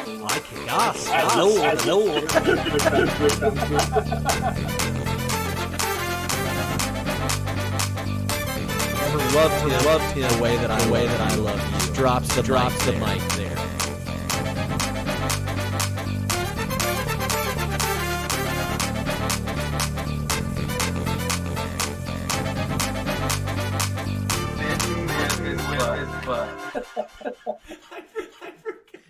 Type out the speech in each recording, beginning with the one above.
Ay, qué gas. Lord, Lord. Loved him the way that I love you. Just drops the mic there.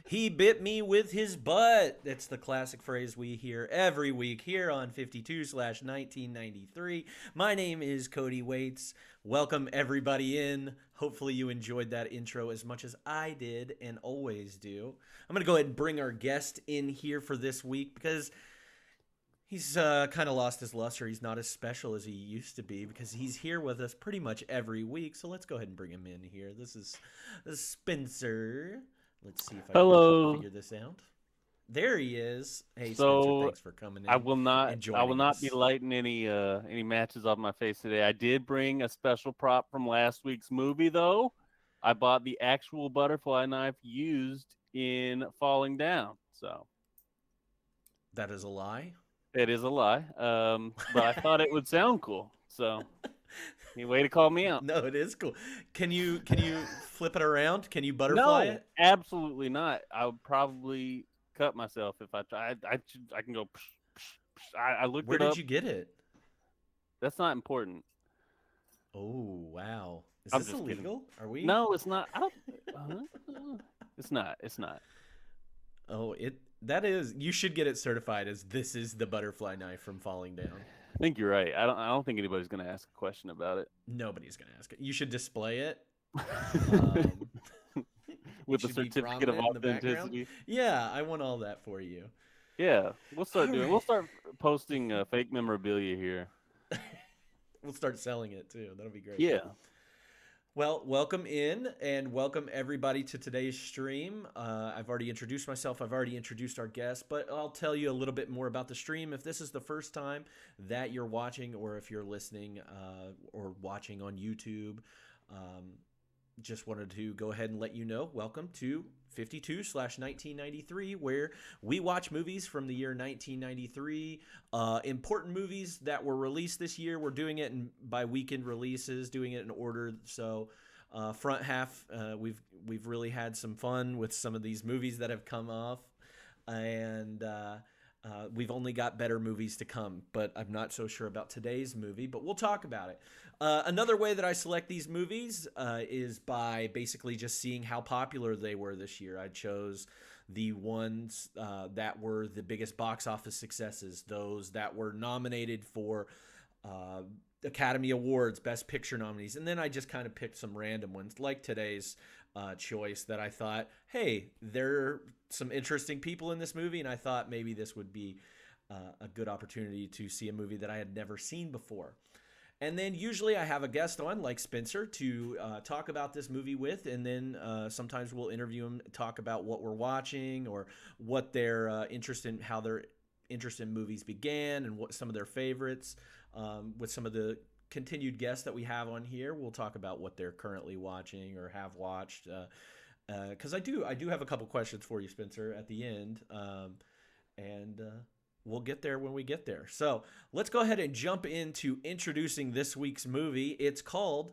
He bit me with his butt. That's the classic phrase we hear every week here on 52/1993. My name is Cody Waits. Welcome everybody in. Hopefully you enjoyed that intro as much as I did and always do. I'm going to go ahead and bring our guest in here for this week because he's kind of lost his luster. He's not as special as he used to be because he's here with us pretty much every week. So let's go ahead and bring him in here. This is Spencer. Let's see if I Hello. can figure this out. There he is. Hey Spencer, So thanks for coming in I will not and I will joining not be us. lighting any matches off my face today. I did bring a special prop from last week's movie though. I bought the actual butterfly knife used in Falling Down. So That is a lie. it is a lie. But I thought it would sound cool. So any way to call me out. No, it is cool. Can you flip it around? Can you butterfly No, it? absolutely not. I would probably cut myself if I tried. I can go. Psh, psh, psh. I looked Where it did up. you get it? That's not important. Oh, wow. Is I'm this just kidding. illegal? Are we? No, it's not. I don't. It's not. It's not. Oh, that is. You should get it certified as this is the butterfly knife from Falling Down. I think you're right. I don't think anybody's gonna ask a question about it. Nobody's going to ask it. You should display it. Um, With the should be certificate of prominent in the background. authenticity. Yeah, I want all that for you. Yeah, we'll start All doing. right. We'll start posting fake memorabilia here. We'll start selling it too. That'll be great. Yeah. Well, welcome in and welcome everybody to today's stream. I've already introduced myself. I've already introduced our guest, but I'll tell you a little bit more about the stream. If this is the first time that you're watching, or if you're listening or watching on YouTube, just wanted to go ahead and let you know, welcome to 52/1993, where we watch movies from the year 1993, important movies that were released this year. We're doing it by weekend releases, doing it in order. So front half, we've really had some fun with some of these movies that have come off, and we've only got better movies to come, but I'm not so sure about today's movie, but we'll talk about it. Another way that I select these movies is by basically just seeing how popular they were this year. I chose the ones that were the biggest box office successes, those that were nominated for Academy Awards, Best Picture nominees, and then I just kind of picked some random ones, like today's choice that I thought, hey, there are some interesting people in this movie, and I thought maybe this would be a good opportunity to see a movie that I had never seen before. And then usually I have a guest on, like Spencer, to talk about this movie with, and then sometimes we'll interview him, talk about what we're watching or what their interest in, how their interest in movies began, and what some of their favorites. With some of the continued guests that we have on here, we'll talk about what they're currently watching or have watched. Because I do have a couple questions for you, Spencer, at the end, and we'll get there when we get there. So let's go ahead and jump into introducing this week's movie. It's called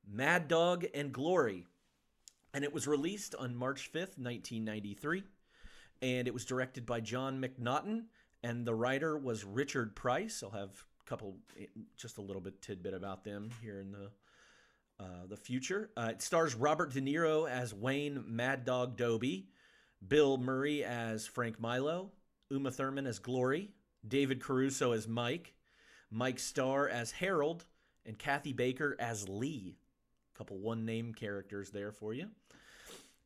Mad Dog and Glory, and it was released on March 5th, 1993, and it was directed by John McNaughton, and the writer was Richard Price. I'll have just a little bit tidbit about them here in the future. It stars Robert De Niro as Wayne Mad Dog Doby, Bill Murray as Frank Milo, Uma Thurman as Glory, David Caruso as Mike Starr as Harold, and Kathy Baker as Lee. A couple one-name characters there for you.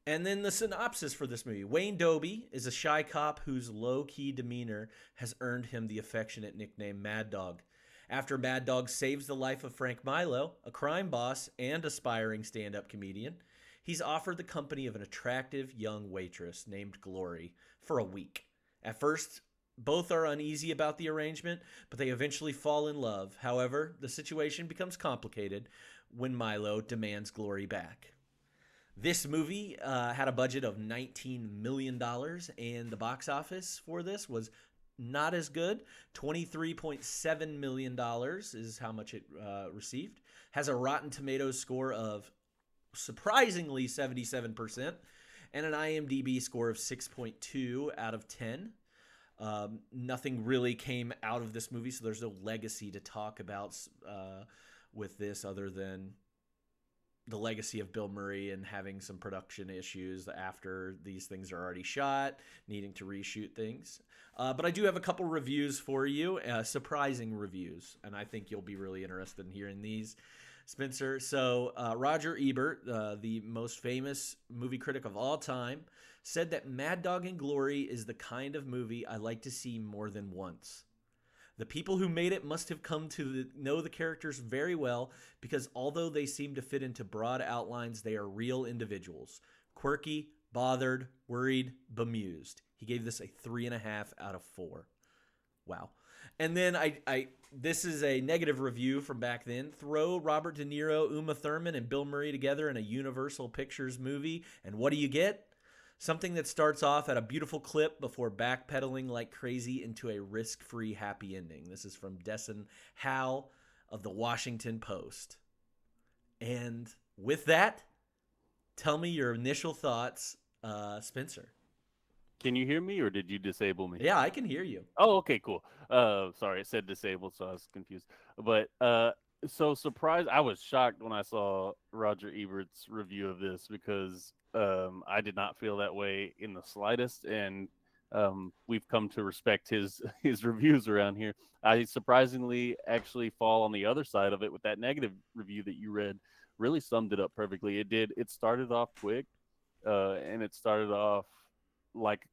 And then the synopsis for this movie. Wayne Doby is a shy cop whose low-key demeanor has earned him the affectionate nickname Mad Dog. After Mad Dog saves the life of Frank Milo, a crime boss and aspiring stand-up comedian, he's offered the company of an attractive young waitress named Glory for a week. At first, both are uneasy about the arrangement, but they eventually fall in love. However, the situation becomes complicated when Milo demands Glory back. This movie had a budget of $19 million, and the box office for this was not as good. $23.7 million is how much it received. Has a Rotten Tomatoes score of surprisingly 77%, and an IMDb score of 6.2 out of 10. Nothing really came out of this movie, so there's no legacy to talk about with this other than the legacy of Bill Murray and having some production issues after these things are already shot, needing to reshoot things. But I do have a couple reviews for you, surprising reviews, and I think you'll be really interested in hearing these, Spencer. So Roger Ebert, the most famous movie critic of all time, said that Mad Dog and Glory is the kind of movie I like to see more than once. The people who made it must have come to know the characters very well because although they seem to fit into broad outlines, they are real individuals. Quirky, bothered, worried, bemused. He gave this a 3.5 out of 4. Wow. And then this is a negative review from back then. Throw Robert De Niro, Uma Thurman, and Bill Murray together in a Universal Pictures movie, and what do you get? Something that starts off at a beautiful clip before backpedaling like crazy into a risk-free happy ending. This is from Desson Howe of the Washington Post. And with that, tell me your initial thoughts, Spencer. Can you hear me, or did you disable me? Yeah, I can hear you. Oh, okay, cool. Sorry, it said disabled, so I was confused. But so surprised, I was shocked when I saw Roger Ebert's review of this because I did not feel that way in the slightest, and we've come to respect his his reviews around here. I surprisingly actually fall on the other side of it with that negative review that you read. Really summed it up perfectly. It did. It started off quick, and it started off like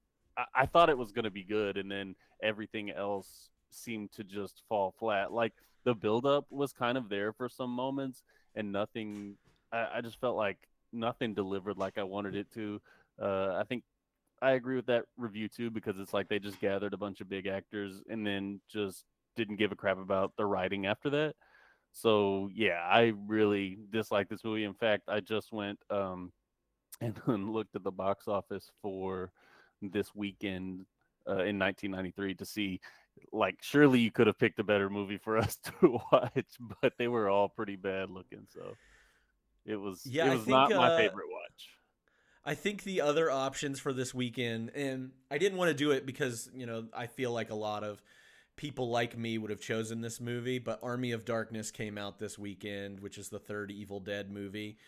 I thought it was going to be good, and then everything else seemed to just fall flat. Like the buildup was kind of there for some moments, and nothing. I just felt like nothing delivered like I wanted it to. I think I agree with that review too because it's like they just gathered a bunch of big actors and then just didn't give a crap about the writing after that. So yeah, I really dislike this movie. In fact, I just went and looked at the box office for this weekend in 1993 to see, like, surely you could have picked a better movie for us to watch, but they were all pretty bad looking. So Yeah, it I was think not my favorite watch. I think the other options for this weekend, and I didn't want to do it because, I feel like a lot of people like me would have chosen this movie, but Army of Darkness came out this weekend, which is the third Evil Dead movie.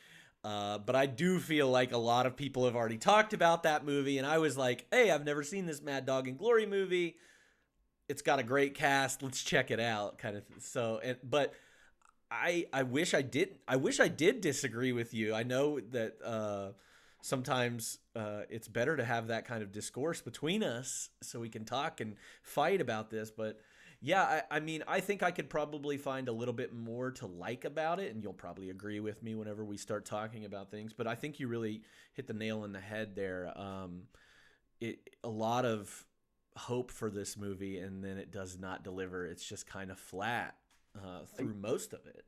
But I do feel like a lot of people have already talked about that movie, and I was like, hey, I've never seen this Mad Dog and Glory movie. It's got a great cast. Let's check it out, kind of. But I wish I did. I wish I did disagree with you. I know that sometimes it's better to have that kind of discourse between us so we can talk and fight about this. But yeah, I mean, I think I could probably find a little bit more to like about it, and you'll probably agree with me whenever we start talking about things. But I think you really hit the nail on the head there. A lot of hope for this movie, and then it does not deliver. It's just kind of flat through most of it.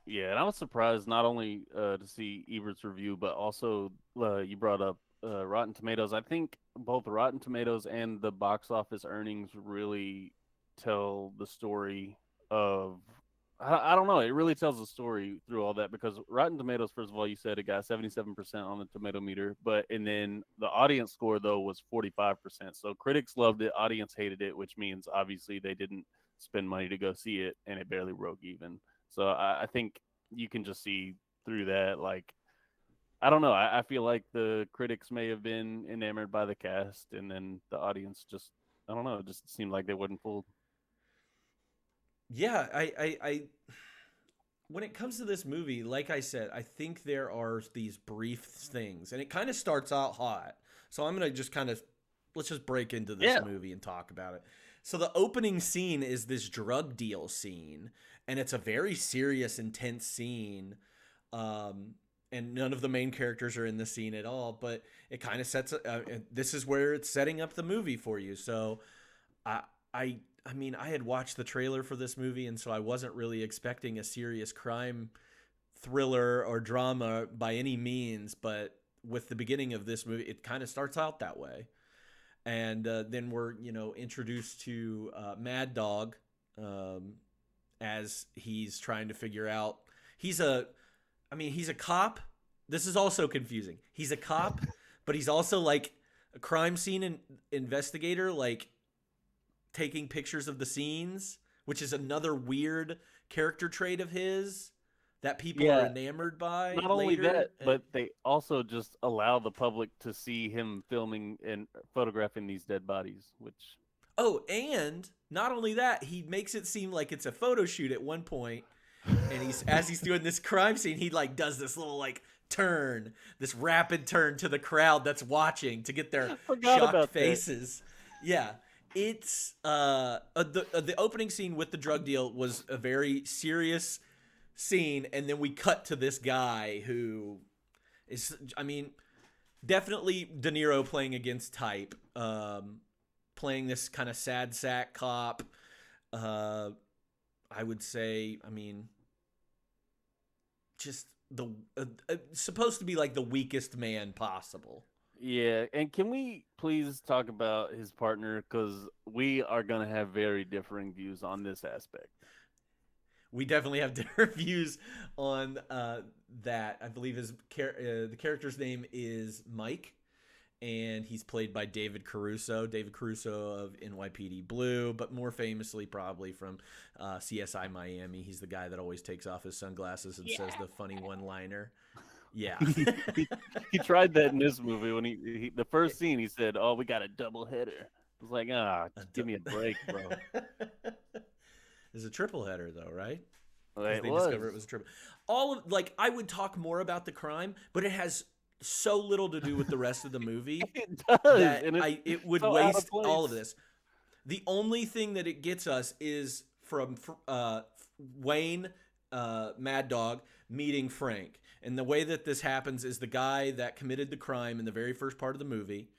Yeah, and I was surprised not only to see Ebert's review, but also you brought up Rotten Tomatoes. I think both Rotten Tomatoes and the box office earnings really tell the story of. I don't know. It really tells the story through all that because Rotten Tomatoes, first of all, you said it got 77% on the tomato meter, and then the audience score though was 45%. So critics loved it, audience hated it, which means obviously they didn't spend money to go see it, and it barely broke even. So I think you can just see through that. Like, I don't know. I feel like the critics may have been enamored by the cast, and then the audience just, I don't know. It just seemed like they wasn't fooled. Yeah, I when it comes to this movie, like I said, I think there are these brief things, and it kind of starts out hot. So I'm gonna just let's just break into this Yeah. movie and talk about it. So the opening scene is this drug deal scene, and it's a very serious, intense scene. And none of the main characters are in the scene at all, but it kind of sets. This is where it's setting up the movie for you. So, I, I, I mean, I had watched the trailer for this movie, and so I wasn't really expecting a serious crime thriller or drama by any means. But with the beginning of this movie, it kind of starts out that way, and then we're introduced to Mad Dog, as he's trying to figure out. He's a cop. This is also confusing. He's a cop, but he's also like a crime scene investigator, like taking pictures of the scenes, which is another weird character trait of his that people are enamored by. Not only that, but they also just allow the public to see him filming and photographing these dead bodies, which... Oh, and not only that, he makes it seem like it's a photo shoot at one point, and as he's doing this crime scene, he like does this little like turn, this rapid turn to the crowd that's watching to get their shocked faces. That. Yeah. It's the opening scene with the drug deal was a very serious scene, and then we cut to this guy who is, definitely De Niro playing against type, playing this kind of sad sack cop. I would say, just the supposed to be like the weakest man possible. Yeah, and can we please talk about his partner, because we are going to have very differing views on this aspect. We definitely have different views on that. I believe the character's name is Mike, and he's played by David Caruso. David Caruso of NYPD Blue, but more famously probably from CSI Miami. He's the guy that always takes off his sunglasses and says the funny one-liner. Yeah. He tried that in this movie when he the first scene he said, "Oh, we got a double header." I was like, give me a break, bro. It's a triple header though, right? They discovered it was a triple. I would talk more about the crime, but it has so little to do with the rest of the movie. It does. That it would waste all of this. The only thing that it gets us is from Wayne, Mad Dog, meeting Frank. And the way that this happens is the guy that committed the crime in the very first part of the movie,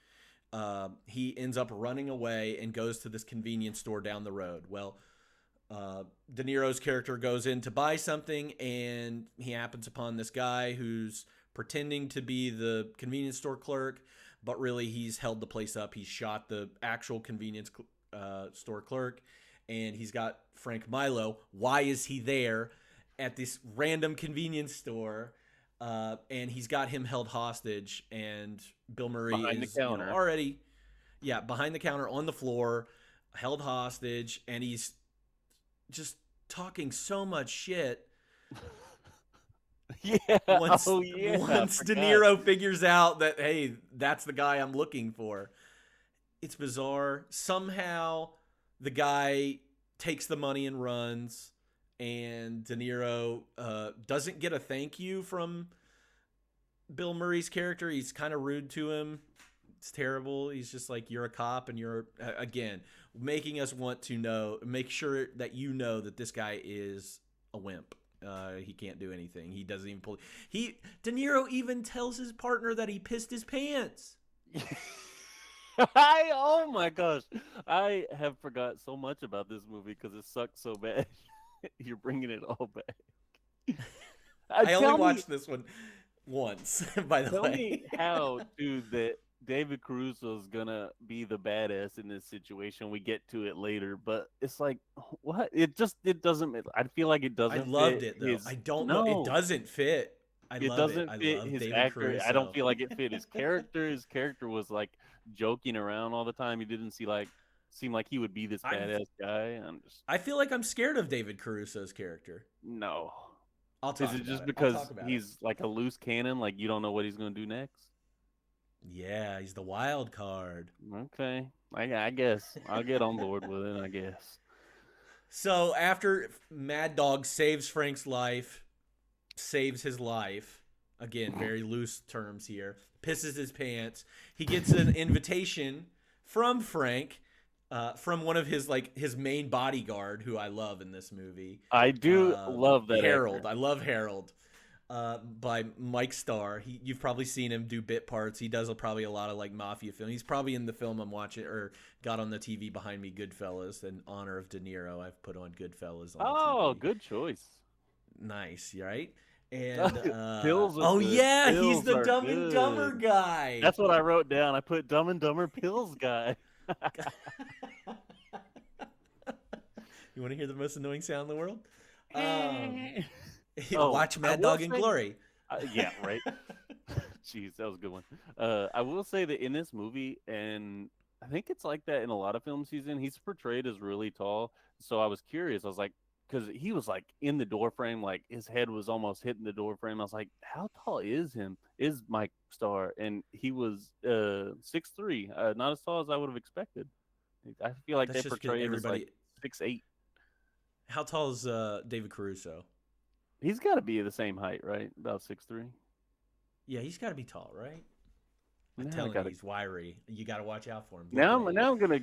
he ends up running away and goes to this convenience store down the road. Well, De Niro's character goes in to buy something, and he happens upon this guy who's pretending to be the convenience store clerk, but really he's held the place up. He's shot the actual convenience store clerk, and he's got Frank Milo. Why is he there at this random convenience store? And he's got him held hostage, and Bill Murray behind is the counter. Already, behind the counter on the floor, held hostage, and he's just talking so much shit. Once De Niro figures out that, hey, that's the guy I'm looking for. It's bizarre. Somehow the guy takes the money and runs, and De Niro doesn't get a thank you from Bill Murray's character. He's kind of rude to him. It's terrible. He's just like, you're a cop, and you're, again, making us want to make sure that you know that this guy is a wimp. He can't do anything. He doesn't even pull. De Niro even tells his partner that he pissed his pants. Oh my gosh. I have forgot so much about this movie because it sucked so bad. You're bringing it all back. I only watched this one once, by the way. Tell me how, dude, that David Caruso is gonna be the badass in this situation. We get to it later, but it's like, what? It doesn't. I feel like it doesn't. I loved it though. I don't know. It doesn't fit. It doesn't fit his actor. I don't feel like it fit his character. His character was like joking around all the time. He didn't seem like he would be this badass guy. I feel like I'm scared of David Caruso's character. No. I'll talk about it. Is it just because he's like a loose cannon? Like you don't know what he's going to do next? Yeah, he's the wild card. Okay. I guess. I'll get on board with it, I guess. So after Mad Dog saves Frank's life, saves his life, again, very loose terms here, pisses his pants, he gets an invitation from Frank, from one of his main bodyguard, who I love in this movie. I do love that Harold. actor. I love Harold. By Mike Starr. You've probably seen him do bit parts. He does probably a lot of like mafia film. He's probably in the film I'm watching, or got on the TV behind me, Goodfellas, in honor of De Niro. I've put on Goodfellas on Oh, TV. good choice. Nice, right? And Pills are oh good. yeah, he's Pills the are Dumb and Dumber good. guy. That's what I wrote down. I put Dumb and Dumber pills guy. You want to hear the most annoying sound in the world? Oh, Watch I Mad will Dog and say, Glory. yeah, right. Jeez, that was a good one. I will say that in this movie, and I think it's like that in a lot of films he's in, he's portrayed as really tall. So I was curious. I was like, because he was like in the door frame, like his head was almost hitting the door frame. I was like, how tall is Mike Starr? And he was 6'3", not as tall as I would have expected. I feel like That's they just because portray him as like everybody. 6'8". How tall is David Caruso? He's got to be the same height, right? About 6'3". Yeah, he's got to be tall, right? I'm Now I telling you, gotta he's wiry. You got to watch out for him. Good now day. I'm gonna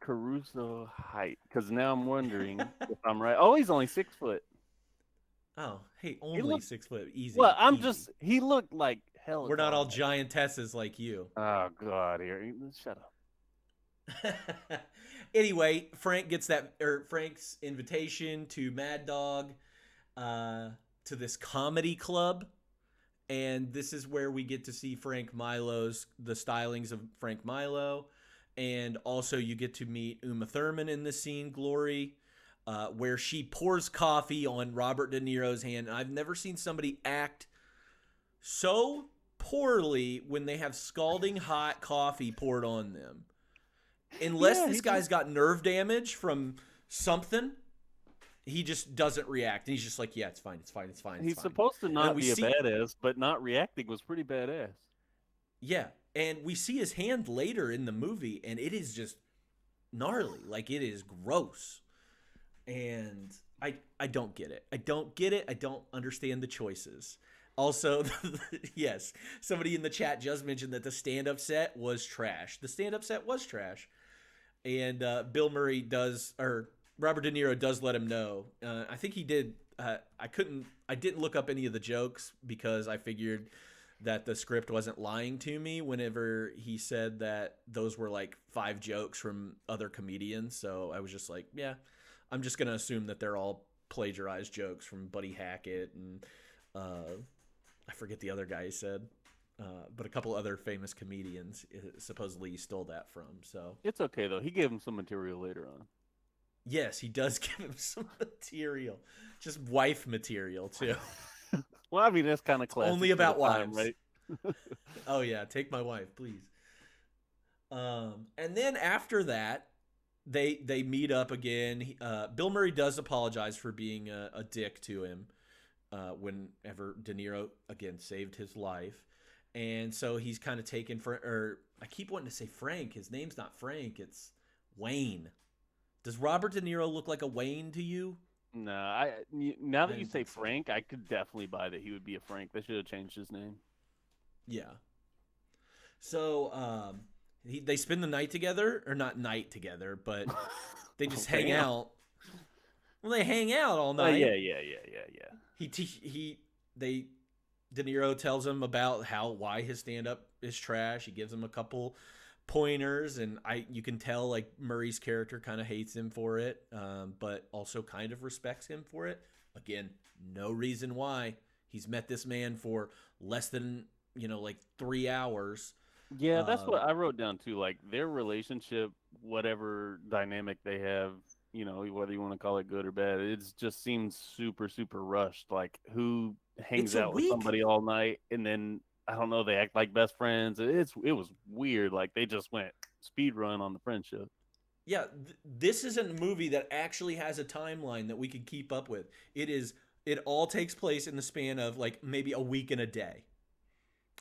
Caruso height because now I'm wondering if I'm right. Oh, he's only 6 foot. Oh, hey, He only looked 6 foot. Easy. well. Easy. He looked like hell. We're not all giantesses like you. Oh God, here, shut up. Anyway, Frank gets Frank's invitation to Mad Dog, to this comedy club, and this is where we get to see the stylings of Frank Milo, and also you get to meet Uma Thurman in this scene, Glory, where she pours coffee on Robert De Niro's hand. I've never seen somebody act so poorly when they have scalding hot coffee poured on them. Unless this guy's got nerve damage from something, he just doesn't react. And he's just like, yeah, it's fine. He's supposed to not be a badass, but not reacting was pretty badass. Yeah. And we see his hand later in the movie, and it is just gnarly. Like, it is gross. And I don't get it. I don't understand the choices. Also, yes, somebody in the chat just mentioned that the stand-up set was trash. The stand-up set was trash. And Bill Murray Robert De Niro does let him know. I think he did. I didn't look up any of the jokes because I figured that the script wasn't lying to me whenever he said that those were like 5 jokes from other comedians. So I was just like, yeah, I'm just going to assume that they're all plagiarized jokes from Buddy Hackett and I forget the other guy he said. But a couple other famous comedians supposedly he stole that from. So it's okay though. He gave him some material later on. Yes, he does give him some material, just wife material too. Well, I mean that's kind of classic. Only about wives, right? Oh yeah, take my wife, please. And then after that, they meet up again. Bill Murray does apologize for being a dick to him whenever De Niro again saved his life. And so he's kind of taken I keep wanting to say Frank. His name's not Frank. It's Wayne. Does Robert De Niro look like a Wayne to you? No, now that you say Frank, I could definitely buy that he would be a Frank. They should have changed his name. Yeah. So they spend the night together, or not night together, but they just hang out. Well, they hang out all night. Yeah. De Niro tells him about why his stand-up is trash. He gives him a couple pointers, and you can tell like Murray's character kind of hates him for it, but also kind of respects him for it. Again, no reason why. He's met this man for less than like 3 hours. Yeah, that's what I wrote down too. Like their relationship, whatever dynamic they have, whether you want to call it good or bad, it just seems super, super rushed. Like who hangs out with somebody all night and then I don't know, they act like best friends. It was weird. Like they just went speed run on the friendship. Yeah, this isn't a movie that actually has a timeline that we can keep up with. It all takes place in the span of like maybe a week and a day.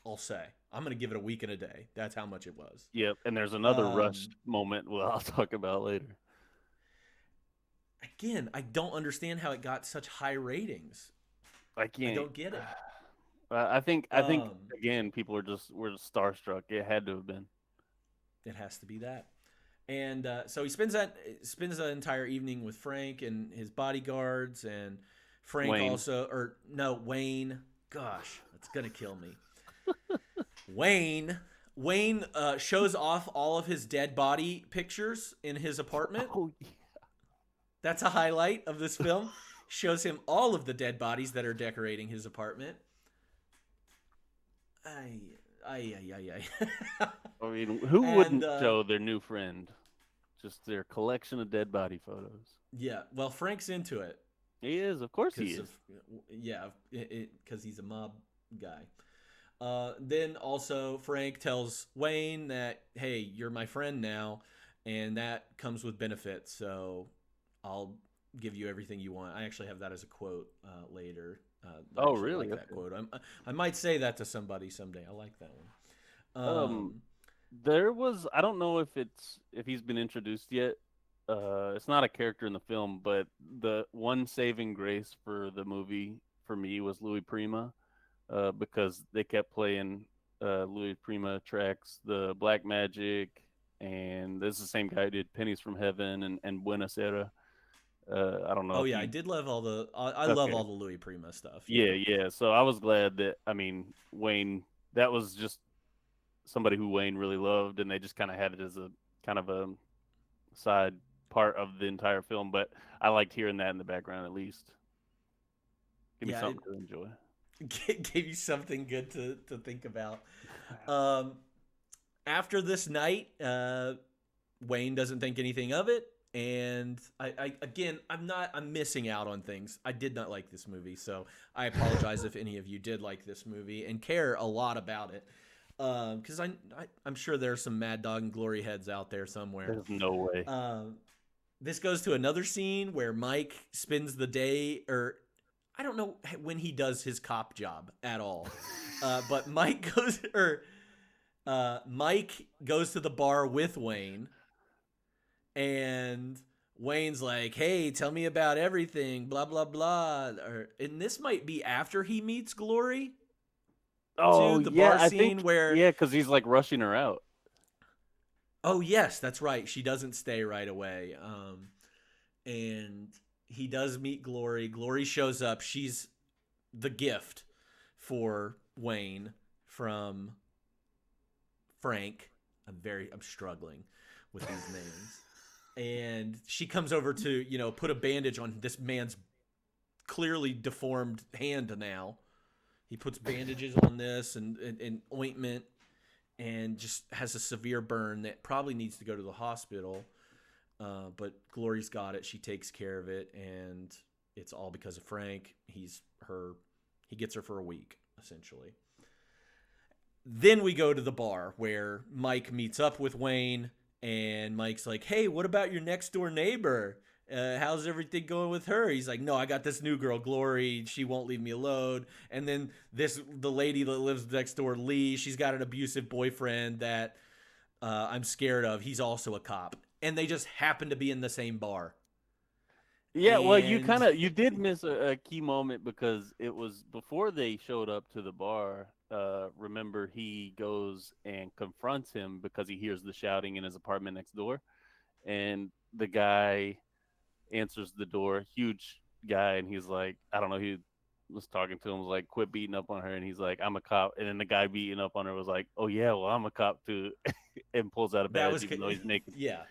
I'll say. I'm going to give it a week and a day. That's how much it was. Yep, and there's another rushed moment I'll talk about later. Again, I don't understand how it got such high ratings. I don't get it. I think again, people were just starstruck. It had to have been. It has to be that. And so he spends the entire evening with Frank and his bodyguards, and Frank Wayne. Gosh, that's gonna kill me. Wayne shows off all of his dead body pictures in his apartment. Oh yeah. That's a highlight of this film. shows him all of the dead bodies that are decorating his apartment. Ay, ay, ay, ay, ay. I mean, who And wouldn't show their new friend just their collection of dead body photos? yeah, well, Frank's into it He is, of course, he because is. of yeah, because he's a mob guy. Then also Frank tells Wayne that, hey, you're my friend now, and that comes with benefits. So I'll give you everything you want. I actually have that as a quote later. I Oh, actually really? like that Okay. quote. I might say that to somebody someday. I like that one. Um, there was, I don't know if he's been introduced yet. It's not a character in the film, but the one saving grace for the movie for me was Louis Prima, because they kept playing Louis Prima tracks, the Black Magic, and this is the same guy who did Pennies from Heaven and Buenos Aires. I don't know Oh if yeah, I you. did love all the. I love Okay. all the Louis Prima stuff. Yeah. Yeah, yeah. So I was glad that, I mean, Wayne, that was just somebody who Wayne really loved, and they just kind of had it as a kind of a side part of the entire film. But I liked hearing that in the background at least. Give me Yeah, something to enjoy. it gave you something good to think about. Um, After this night, Wayne doesn't think anything of it, and I again, I'm missing out on things. I did not like this movie, so I apologize if any of you did like this movie and care a lot about it. Because I'm sure there's some Mad Dog and Glory heads out there somewhere. There's no way. This goes to another scene where Mike spends the day, or I don't know when he does his cop job at all. But Mike goes to the bar with Wayne, and Wayne's like, "Hey, tell me about everything, blah blah blah." And this might be after he meets Glory, Oh to the yeah, bar I scene think where, yeah, because he's like rushing her out. oh yes, that's right, she doesn't stay right away. And he does meet Glory. Glory shows up. She's the gift for Wayne from Frank. I'm struggling with these names. And she comes over to, put a bandage on this man's clearly deformed hand now. He puts bandages on this and ointment, and just has a severe burn that probably needs to go to the hospital. But Glory's got it. She takes care of it, and it's all because of Frank. He gets her for a week, essentially. Then we go to the bar where Mike meets up with Wayne, and Mike's like, "Hey, what about your next door neighbor? How's everything going with her?" He's like, "No, I got this new girl, Glory. She won't leave me alone." And then the lady that lives next door, Lee, she's got an abusive boyfriend that I'm scared of. He's also a cop, and they just happen to be in the same bar. Yeah, well, And you did miss a key moment because it was before they showed up to the bar. Remember, he goes and confronts him because he hears the shouting in his apartment next door, and the guy answers the door, huge guy, and he's like, I don't know, he was talking to him, was like, "Quit beating up on her," and he's like, "I'm a cop," and then the guy beating up on her was like, "Oh yeah, well, I'm a cop too," and pulls out a that badge was, even though he's naked. yeah.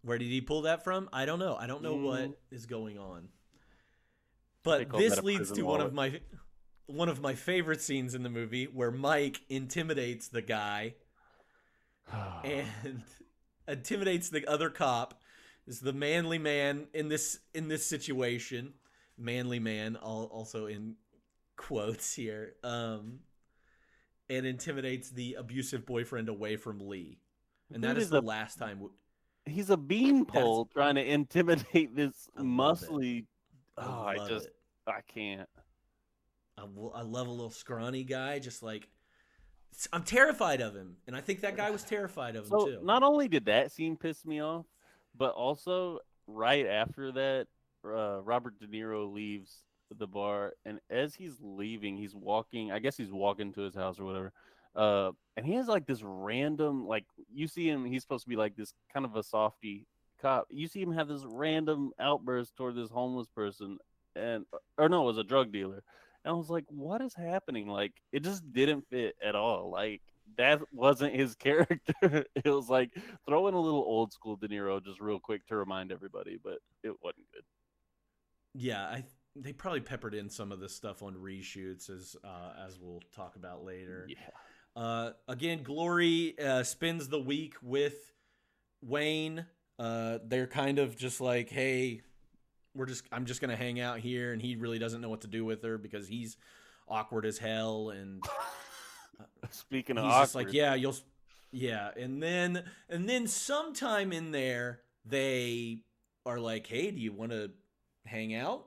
Where did he pull that from? I don't know. I don't know Mm, what is going on. they But call that this a leads prison to wallet. one of my favorite scenes in the movie where Mike intimidates the guy and intimidates the other cop. Is the manly man in this situation. Manly man, also in quotes here. And intimidates the abusive boyfriend away from Lee. And that Dude is is the a last time he's a that's beanpole trying to intimidate this I love it. muscly. I Oh, love it. I can't. I love a little scrawny guy. Just like, I'm terrified of him, and I think that guy was terrified of him So too. not only did that scene piss me off, but also right after that, Robert De Niro leaves the bar, and as he's leaving, he's walking. I guess he's walking to his house or whatever. And he has like this random, like you see him. He's supposed to be like this kind of a softy cop. You see him have this random outburst toward this homeless person, and or no, it was a drug dealer. And I was like, what is happening? Like, it just didn't fit at all. Like, that wasn't his character. It was like throw in a little old school De Niro just real quick to remind everybody, but it wasn't good. yeah, they probably peppered in some of this stuff on reshoots as we'll talk about later. Yeah. Again, Glory spends the week with Wayne. They're kind of just like, hey, I'm just gonna hang out here, and he really doesn't know what to do with her because he's awkward as hell, and Speaking of he's just like, awkward, yeah, and then sometime in there they are like, hey, do you want to hang out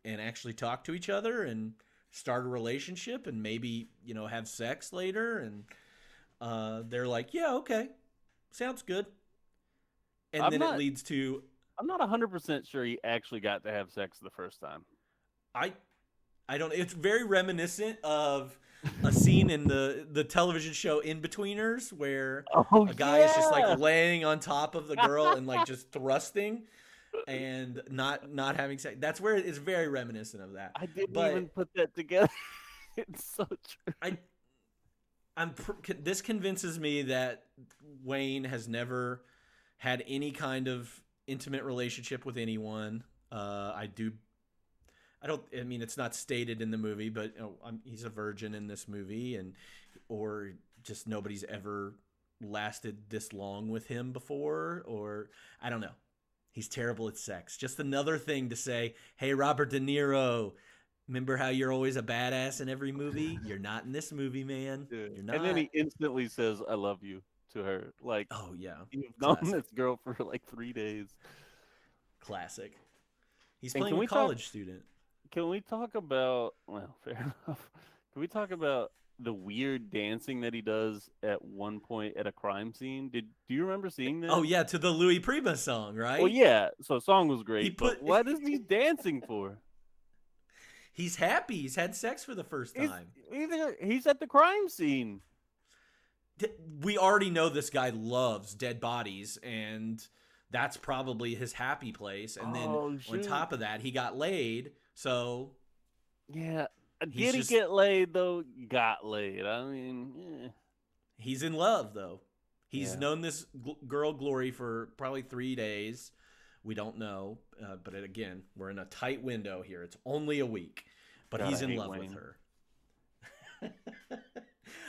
and actually talk to each other and start a relationship and maybe have sex later? And they're like, yeah, okay, sounds good. And I'm then it not. leads to I'm not 100% sure he actually got to have sex the first time. I I don't. It's very reminiscent of a scene in the television show In-Betweeners where Oh a guy is just like yeah. laying on top of the girl and like just thrusting and not having sex. That's where it's very reminiscent of that. I didn't even But put that together. It's so true. I this convinces me that Wayne has never had any kind of intimate relationship with anyone. I do. I don't. I mean, it's not stated in the movie, but he's a virgin in this movie, or just nobody's ever lasted this long with him before, or I don't know. He's terrible at sex. Just another thing to say. Hey, Robert De Niro, remember how you're always a badass in every movie? You're not in this movie, man. Yeah. You're And then not. he instantly says, "I love you" to her. Like Oh yeah, you've known classic, this girl for like 3 days. classic. He's And playing a college student. Can we talk about? Well, fair enough. Can we talk about the weird dancing that he does at one point at a crime scene? Do you remember seeing Oh that? yeah, to the Louis Prima song, Well, right? yeah. So song was He great, put but what is he dancing for? He's happy. He's had sex for the first He's time. he's at the crime scene. We already know this guy loves dead bodies, and that's probably his happy place. And then Oh on shoot! top of that, he got laid, so Yeah. he's Did he just get laid though? Got laid. I mean, he's in love though. He's yeah. known this girl Glory for probably 3 days. We don't know, but again, we're in a tight window here. It's only a week, but God, he's I in hate love Wayne. with her.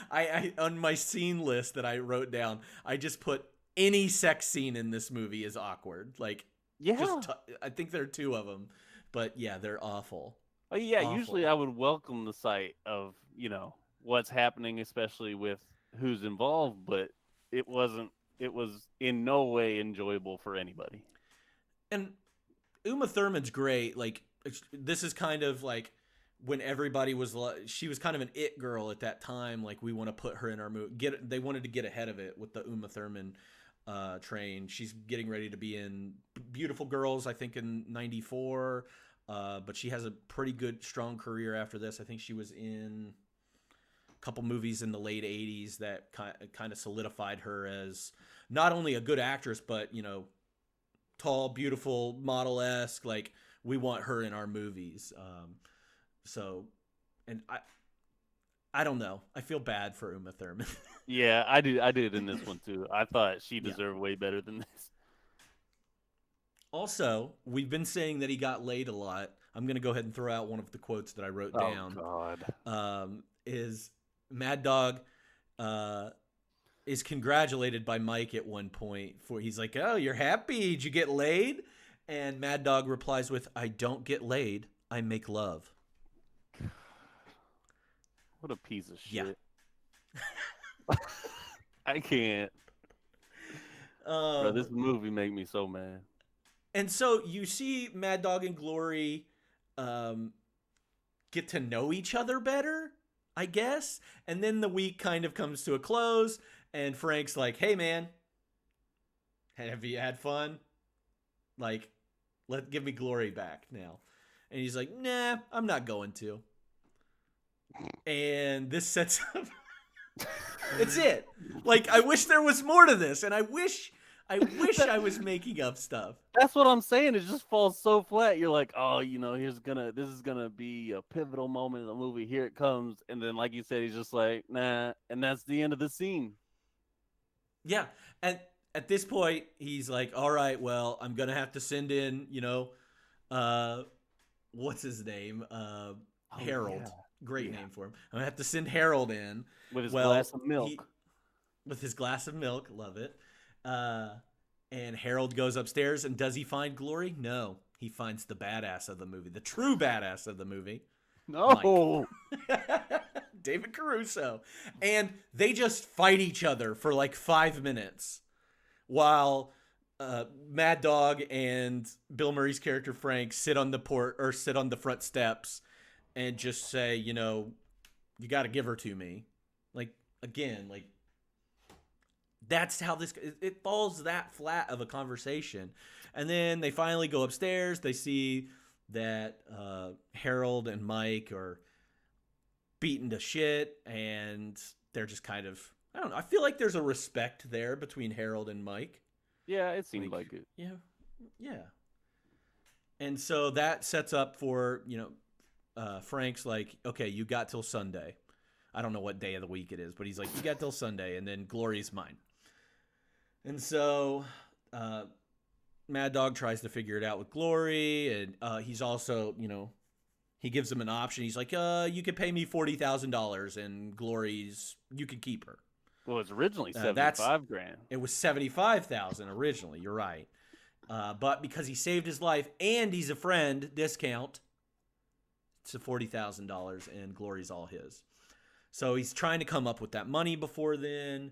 I on my scene list that I wrote down, I just put any sex scene in this movie is awkward. Like, Yeah. I think there are two of them, but yeah, they're awful. Oh yeah, usually Awful. I would welcome the sight of, what's happening, especially with who's involved, but it wasn't it was in no way enjoyable for anybody. And Uma Thurman's great. Like, this is kind of like when everybody was like, she was kind of an it girl at that time. Like, we want to put her in our movie. They wanted to get ahead of it with the Uma Thurman train. She's getting ready to be in Beautiful Girls, I think, in '94. But she has a pretty good, strong career after this. I think she was in a couple movies in the late '80s that kind of solidified her as not only a good actress, but tall, beautiful, model-esque. Like, we want her in our movies. So, and I don't know. I feel bad for Uma Thurman. Yeah, I did in this one too. I thought she Yeah. deserved way better than this. Also, we've been saying that he got laid a lot. I'm going to go ahead and throw out one of the quotes that I wrote Oh down. God. Is Mad Dog is congratulated by Mike at one point for he's like, "Oh, you're happy? Did you get laid?" And Mad Dog replies with, "I don't get laid. I make love." What a piece of Yeah. shit. I can't. Bro, this movie made me so mad. And so you see Mad Dog and Glory get to know each other better, I guess. And then the week kind of comes to a close, and Frank's like, "Hey, man, have you had fun? Like, give me Glory back now." And he's like, "Nah, I'm not going to." And this sets up. It's it. Like, I wish there was more to this, and I wish I was making up stuff. That's what I'm saying. It just falls so flat. You're like, oh, this is gonna be a pivotal moment in the movie. Here it comes, and then, like you said, he's just like, nah, and that's the end of the scene. Yeah, and at this point, he's like, "All right, well, I'm gonna have to send in, what's his name? Oh Harold. yeah, Great yeah. name for him. I'm gonna have to send Harold in. With his glass Well, of he milk. with his glass of milk, love it. Uh, and Harold goes upstairs, and does he find Glory? No, he finds the badass of the movie, the true badass of the movie, Mike. No. David Caruso. And they just fight each other for like 5 minutes while Mad Dog and Bill Murray's character Frank sit on the sit on the front steps and just say, you got to give her to me. Like, again, like, that's how it falls that flat of a conversation. And then they finally go upstairs. They see that Harold and Mike are beaten to shit, and they're just kind of, I don't know. I feel like there's a respect there between Harold and Mike. Yeah, it seemed like it. Yeah, yeah. And so that sets up for Frank's like, okay, you got till Sunday. I don't know what day of the week it is, but he's like, you got till Sunday, and then Glory's mine. And so Mad Dog tries to figure it out with Glory, and he's also, he gives him an option. He's like, you could pay me $40,000, and Glory's, you could keep her. Well, it's originally $75,000. It was $75,000 originally. You're right, but because he saved his life and he's a friend, discount. It's a $40,000, and Glory's all his. So he's trying to come up with that money before then.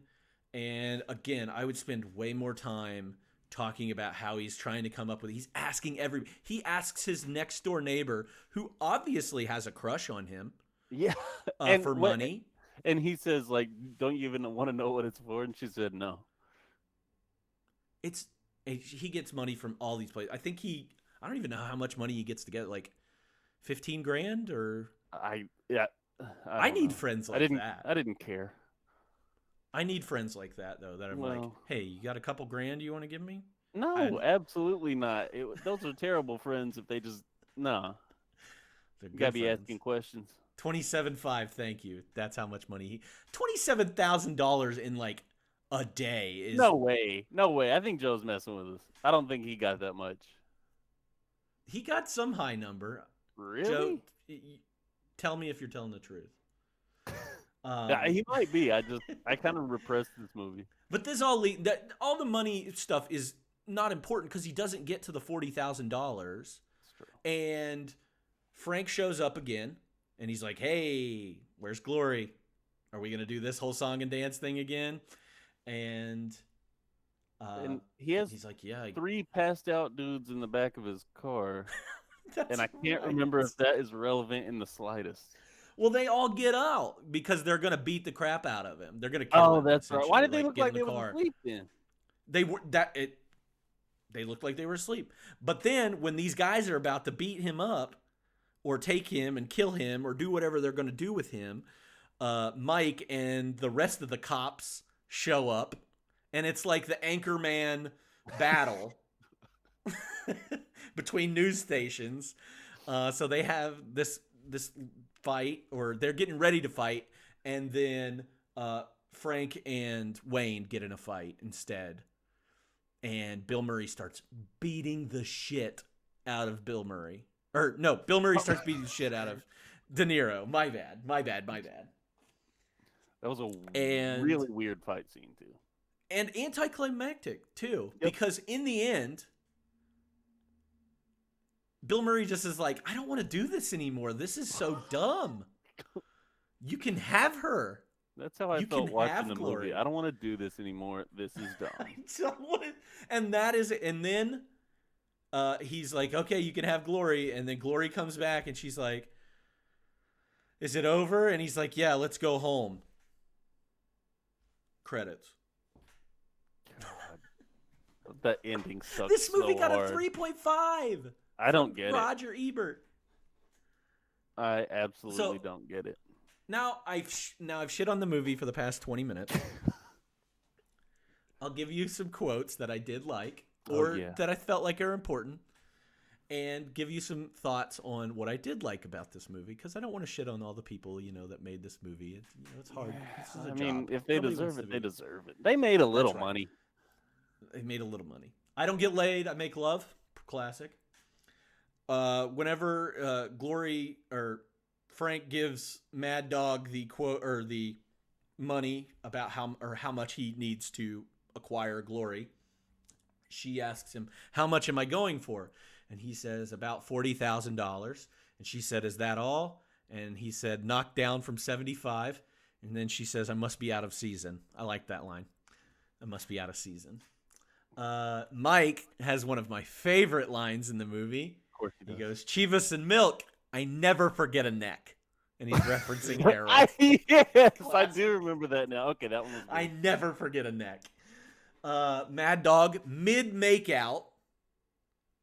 And again, I would spend way more time talking about how he's trying to come up with. He's asking he asks his next door neighbor, who obviously has a crush on him, Yeah, for money. And he says, like, don't you even want to know what it's for? And she said, no. He gets money from all these places. I don't even know how much money he gets together. Like 15 grand or I need friends like that. I didn't care. I need friends like that, though, that I'm like, hey, you got a couple grand you want to give me? No, absolutely not. Those are terrible friends if they just, no. You got to be asking questions. 27.5, thank you. That's how much money $27,000 in like a day is. No way. I think Joe's messing with us. I don't think he got that much. He got some high number. Really? Joe, tell me if you're telling the truth. Yeah, he might be. I kind of repressed this movie. But this all the money stuff is not important because he doesn't get to the $40,000. And Frank shows up again, and he's like, "Hey, where's Glory? Are we gonna do this whole song and dance thing again?" And he has he's like, "Yeah, 3 passed out dudes in the back of his car." And I can't remember if that is relevant in the slightest. Well, they all get out because they're gonna beat the crap out of him. They're gonna kill him. Oh, that's right. Why did they look like they were asleep then? They looked like they were asleep. But then when these guys are about to beat him up or take him and kill him or do whatever they're gonna do with him, Mike and the rest of the cops show up, and it's like the Anchorman battle between news stations. So they have this fight, or they're getting ready to fight, and then Frank and Wayne get in a fight instead, and Bill Murray starts beating the shit out of Bill Murray. Or no, Bill Murray starts beating the shit out of De Niro. My bad. That was a really weird fight scene too, and anticlimactic too, because in the end, Bill Murray just is like, I don't want to do this anymore. This is so dumb. You can have her. That's how I felt watching the movie. I don't want to do this anymore. This is dumb. I don't want to. And that is it. And then he's like, okay, you can have Glory. And then Glory comes back and she's like, is it over? And he's like, yeah, let's go home. Credits. God. That ending sucks. This movie so got hard. a 3.5. I don't get Roger Ebert. I absolutely don't get it. Now I've shit on the movie for the past 20 minutes. I'll give you some quotes that I did like, or that I felt like are important, and give you some thoughts on what I did like about this movie, because I don't want to shit on all the people that made this movie. It's hard. I mean, if they deserve it, they deserve it. They made a little money. They made a little money. I don't get laid. I make love. Classic. whenever Glory or Frank gives Mad Dog the quote or the money about how much he needs to acquire Glory, she asks him, "How much am I going for?" And he says, "About $40,000." And she said, "Is that all?" And he said, "Knocked down from 75." And then she says, "I must be out of season." I like that line. I must be out of season. Mike has one of my favorite lines in the movie. Of course He goes, "Chivas and milk. I never forget a neck." And he's referencing Harold. Yes, I do remember that now. Okay, that one was good. I never forget a neck. Mad Dog, mid makeout,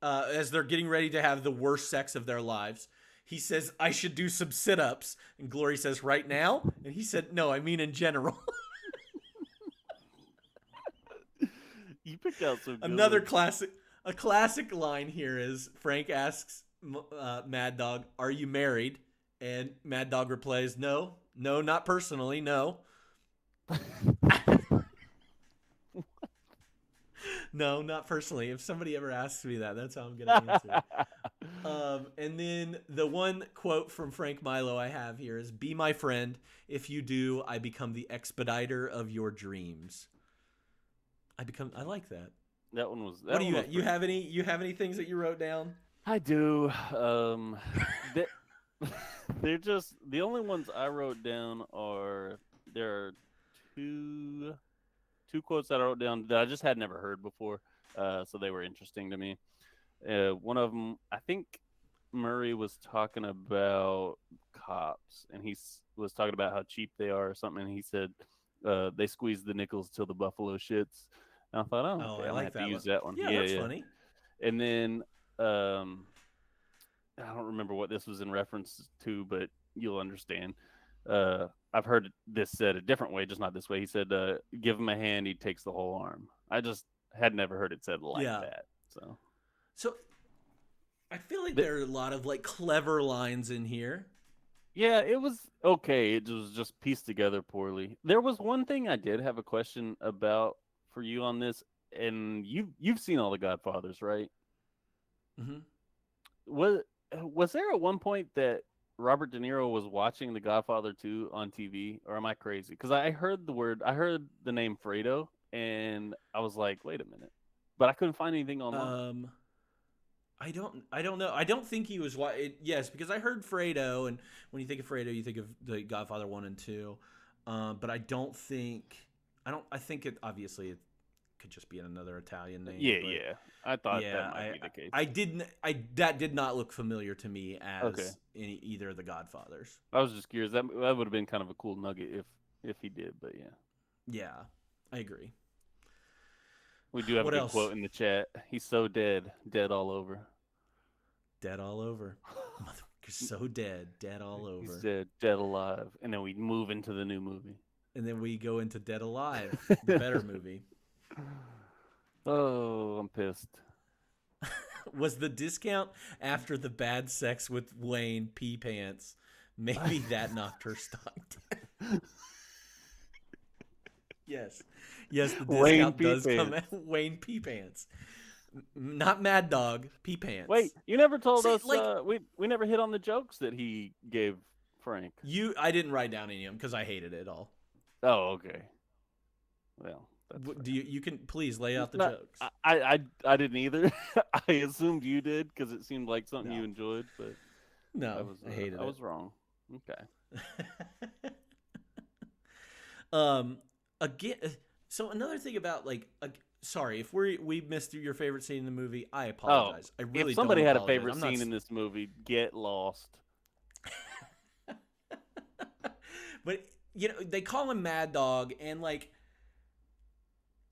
as they're getting ready to have the worst sex of their lives, he says, "I should do some sit-ups." And Glory says, "Right now?" And he said, "No, I mean in general." You picked out some good Another ones. classic line here is Frank asks Mad Dog, "Are you married?" And Mad Dog replies, "No, not personally, no." No, not personally. If somebody ever asks me that, that's how I'm gonna answer. And then the one quote from Frank Milo I have here is, "Be my friend. If you do, I become the expediter of your dreams." I like that. That one was. What do you have any things that you wrote down? I do. They, they're just the only ones I wrote down are there are two quotes that I wrote down that I just had never heard before, so they were interesting to me. One of them, I think Murray was talking about cops, and was talking about how cheap they are or something. And he said they squeeze the nickels till the buffalo shits. And I thought, oh, okay, I I'm like gonna have that to use one. that one. Yeah, that's funny. And then I don't remember what this was in reference to, but you'll understand. I've heard this said a different way, just not this way. He said, "Give him a hand, he takes the whole arm." I just had never heard it said like that. So I feel like there are a lot of like clever lines in here. Yeah, it was okay. It was just pieced together poorly. There was one thing I did have a question about for you on this, and you've seen all the Godfathers, right? Mm-hmm. Was there at one point that Robert De Niro was watching The Godfather 2 on TV, or am I crazy? Because I heard the name Fredo, and I was like, wait a minute, but I couldn't find anything online. I don't know. I don't think he was. Yes, because I heard Fredo, and when you think of Fredo, you think of the Godfather 1 and 2. But I don't think. I think it obviously it could just be another Italian name. Yeah. I thought that might be the case. That did not look familiar to me as either of the Godfathers. I was just curious. That would have been kind of a cool nugget if he did, but yeah. Yeah, I agree. We do have a good quote in the chat. He's so dead all over. Dead all over. Motherfucker's so dead all over. He's dead alive. And then we move into the new movie. And then we go into Dead Alive, the better movie. Oh, I'm pissed. Was the discount after the bad sex with Wayne pee pants? Maybe that knocked her stock down. Yes, the discount does come at Wayne pee pants. Not Mad Dog, pee pants. Wait, you never told us. We never hit on the jokes that he gave Frank. I didn't write down any of them because I hated it all. Oh, okay. Well, you can please lay out the jokes. I didn't either. I assumed you did because it seemed like something you enjoyed, but no, I hated it. I was wrong. Okay. Again, so another thing about sorry if we missed your favorite scene in the movie. I apologize. I really if somebody don't had a favorite scene in this movie, get lost. But they call him Mad Dog, and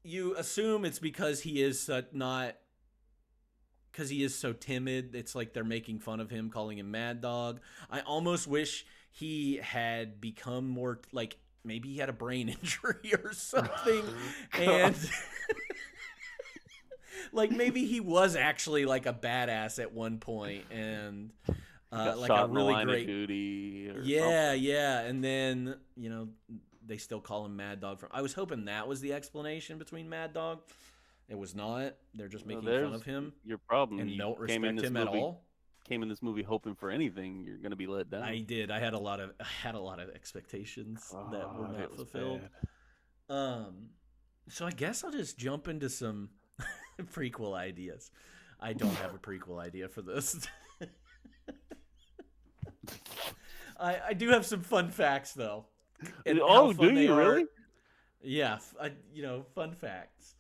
you assume it's because he is so timid. It's like they're making fun of him, calling him Mad Dog. I almost wish he had become more maybe he had a brain injury or something, and maybe he was actually a badass at one point, and a really great duty. Yeah, and then they still call him Mad Dog. I was hoping that was the explanation between Mad Dog. It was not. They're just making fun of him. Your problem. And don't respect him at all. came in this movie hoping for anything, you're gonna be let down. I did. I had a lot of expectations that were Oh, it not was fulfilled. bad. So I guess I'll just jump into some prequel ideas. I don't have a prequel idea for this. I do have some fun facts though. And how Oh, fun do they you are. really? Yeah, fun facts.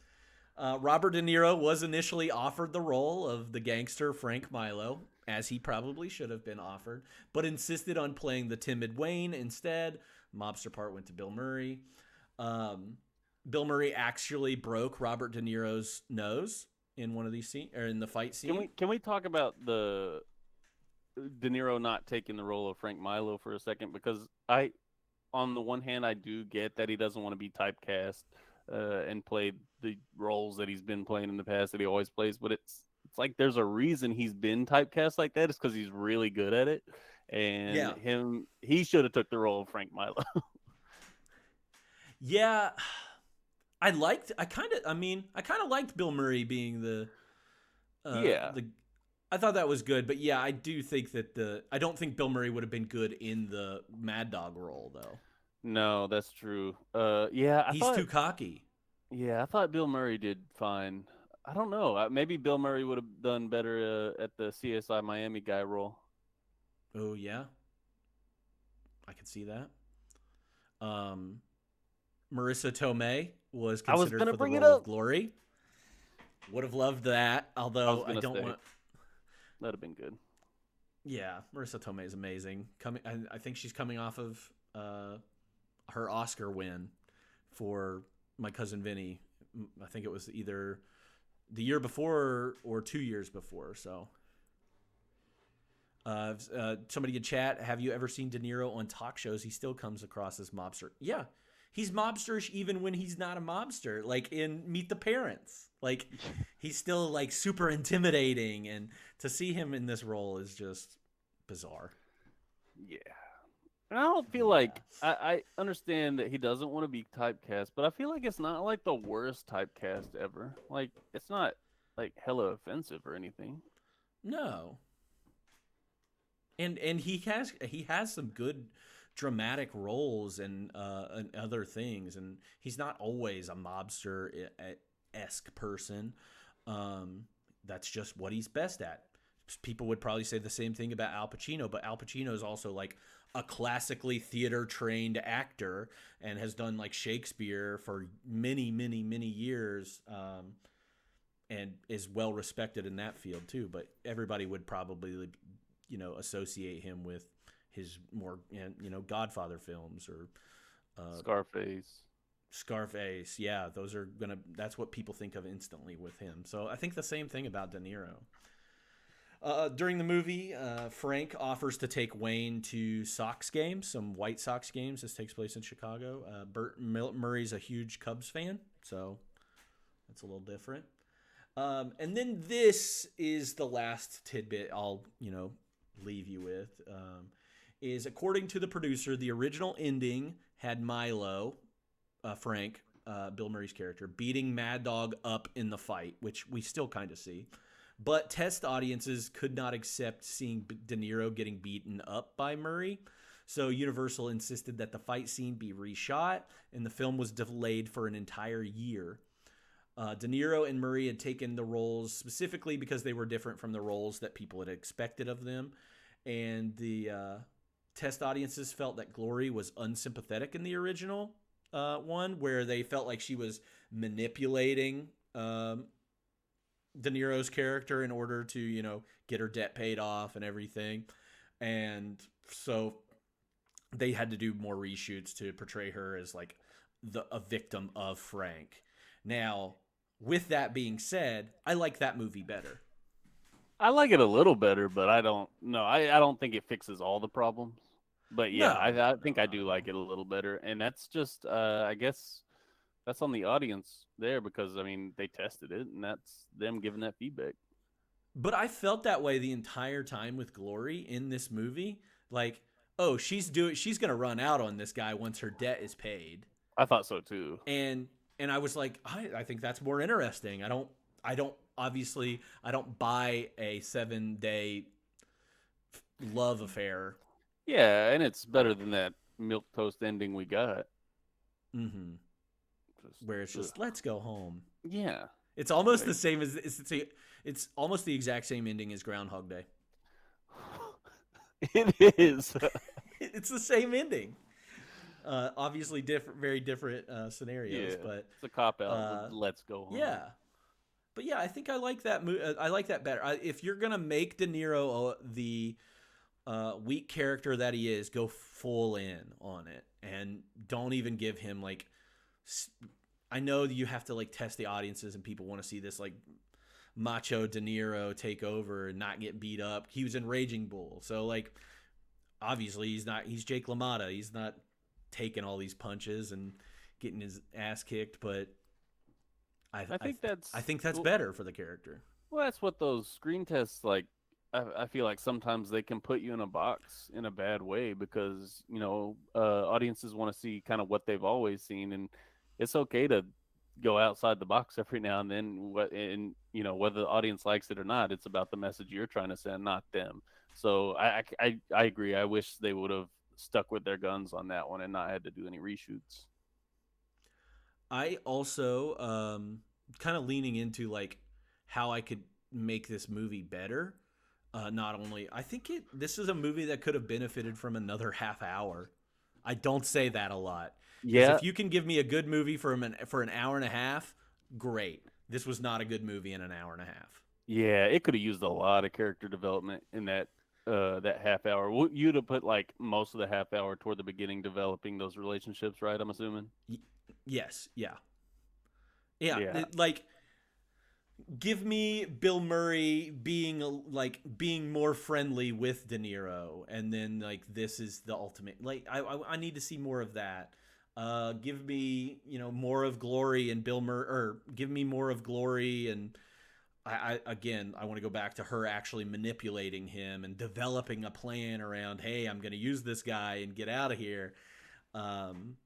Robert De Niro was initially offered the role of the gangster Frank Milo, as he probably should have been offered, but insisted on playing the timid Wayne instead. Mobster part went to Bill Murray. Bill Murray actually broke Robert De Niro's nose in one of these scenes, or in the fight scene. Can we talk about the De Niro not taking the role of Frank Milo for a second? Because on the one hand, I do get that he doesn't want to be typecast and play the roles that he's been playing in the past that he always plays. But it's like there's a reason he's been typecast like that. It's because he's really good at it. And he should have took the role of Frank Milo. Yeah, I kind of liked Bill Murray being the. Yeah. I thought that was good, but yeah, I do think that I don't think Bill Murray would have been good in the Mad Dog role though. No, that's true. Yeah, He's too cocky. Yeah, I thought Bill Murray did fine. I don't know. Maybe Bill Murray would have done better at the CSI Miami guy role. Oh yeah, I could see that. Marissa Tomei was considered for the role of Glory. Would have loved that, although I don't want. That'd have been good. Yeah, Marissa Tomei is amazing. I think she's coming off of her Oscar win for My Cousin Vinny. I think it was either the year before or 2 years before. So, somebody in chat, have you ever seen De Niro on talk shows? He still comes across as mobster. Yeah, he's mobsterish even when he's not a mobster. Like in Meet the Parents. Like he's still like super intimidating, and to see him in this role is just bizarre. Yeah. And I don't feel like I understand that he doesn't want to be typecast, but I feel like it's not like the worst typecast ever. Like it's not like hella offensive or anything. No. And he has some good dramatic roles and other things, and he's not always a mobster-esque person. That's just what he's best at. People would probably say the same thing about Al Pacino, but Al Pacino is also like a classically theater-trained actor and has done like Shakespeare for many, many, many years, and is well respected in that field too. But everybody would probably, associate him with his more, Godfather films or Scarface. Yeah, that's what people think of instantly with him. So I think the same thing about De Niro. During the movie, Frank offers to take Wayne to Sox games, some White Sox games. This takes place in Chicago. Burt Murray's a huge Cubs fan, so that's a little different. And then this is the last tidbit I'll, leave you with. Is according to the producer, the original ending had Milo, Frank, Bill Murray's character, beating Mad Dog up in the fight, which we still kind of see. But test audiences could not accept seeing De Niro getting beaten up by Murray. So Universal insisted that the fight scene be reshot, and the film was delayed for an entire year. De Niro and Murray had taken the roles specifically because they were different from the roles that people had expected of them. And the test audiences felt that Glory was unsympathetic in the original one, where they felt like she was manipulating De Niro's character in order to, get her debt paid off and everything. And so they had to do more reshoots to portray her as like a victim of Frank. Now, with that being said, I like that movie better. I like it a little better, but I don't think it fixes all the problems. But yeah, I think I do like it a little better. And that's just, I guess that's on the audience there because, they tested it and that's them giving that feedback. But I felt that way the entire time with Glory in this movie. Like, oh, she's going to run out on this guy once her debt is paid. I thought so too. And I was like, I think that's more interesting. I don't buy a 7-day love affair. Yeah, and it's better than that milk toast ending we got. Mm-hmm. Just, Where it's just let's go home. yeah, It's almost like, the same as it's almost the exact same ending as Groundhog Day. it is. It's the same ending. Obviously, different, very different scenarios, Yeah, but it's a cop out. uh, Let's go home. yeah. But yeah, I think I like that. I like that better. If you're gonna make De Niro the weak character that he is, go full in on it, and don't even give him like. I know you have to like test the audiences, and people want to see this like macho De Niro take over and not get beat up. He was in Raging Bull, so like obviously he's not. He's Jake LaMotta. He's not taking all these punches and getting his ass kicked, but I think that's better for the character. well, that's what those screen tests like. I feel like sometimes they can put you in a box in a bad way because audiences want to see kind of what they've always seen, and it's okay to go outside the box every now and then. Whether the audience likes it or not, it's about the message you're trying to send, not them. So I agree. I wish they would have stuck with their guns on that one and not had to do any reshoots. I also kind of leaning into like how I could make this movie better. Not only I think this is a movie that could have benefited from another half hour. I don't say that a lot because Yeah, if you can give me a good movie for an hour and a half, great. This was not a good movie in an hour and a half. yeah, it could have used a lot of character development in that half hour. You'd have put like most of the half hour toward the beginning developing those relationships, right? I'm assuming. Y- yes, yeah, yeah. Yeah, Like give me Bill Murray being more friendly with De Niro, and then like this is the ultimate. Like I need to see more of that. Give me more of Glory and Bill Murray, or give me more of Glory and I want to go back to her actually manipulating him and developing a plan around. Hey, I'm going to use this guy and get out of here. Um,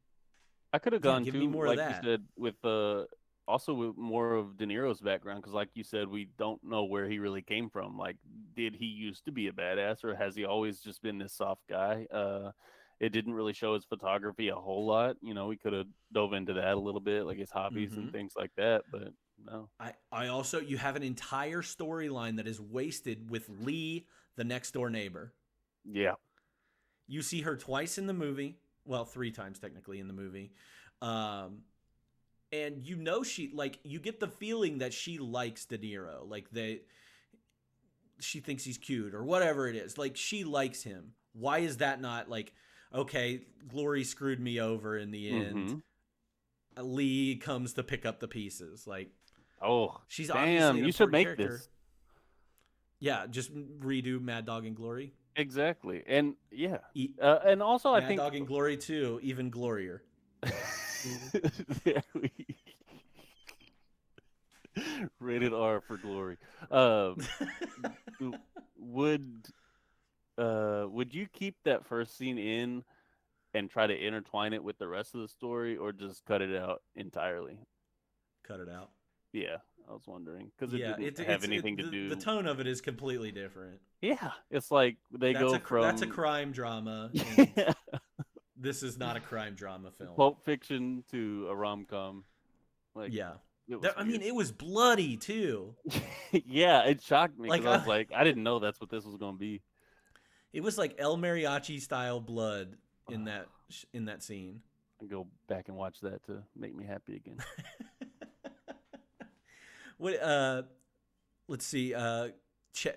I could have yeah, gone give me too, more of like you that. said, with also with more of De Niro's background, because like you said, we don't know where he really came from. Like, did he used to be a badass, or has he always just been this soft guy? It didn't really show his photography a whole lot. We could have dove into that a little bit, like his hobbies and Hmm. things like that. But no, I also you have an entire storyline that is wasted with Lee, the next door neighbor. yeah, You see her twice in the movie. Well, three times technically in the movie. Um, and she like you get the feeling that she likes De Niro. Like she thinks he's cute or whatever it is. Like she likes him. Why is that not like okay, Glory screwed me over in the end. mm-hmm. Lee comes to pick up the pieces. Like Oh, she's damn! obviously an You should important make character. this. Yeah, just redo Mad Dog and Glory. Exactly. And yeah. E- And also I Mad think Dog and Glory 2, even glorier. there we rated R for glory. Um would would you keep that first scene in and try to intertwine it with the rest of the story or just cut it out entirely? Cut it out. Yeah, I was wondering because it Yeah, didn't have anything to the do. tone of it is completely different. Yeah, it's like they go That's a from crime drama, and yeah, this is not a crime drama film. Pulp Fiction to a rom com. Like Yeah, it was I mean, weird. it was bloody too. Yeah, it shocked me Like because I was like, I didn't know that's what this was going to be. it was like El Mariachi style blood in that scene. I go back and watch that to make me happy again. What? Let's see.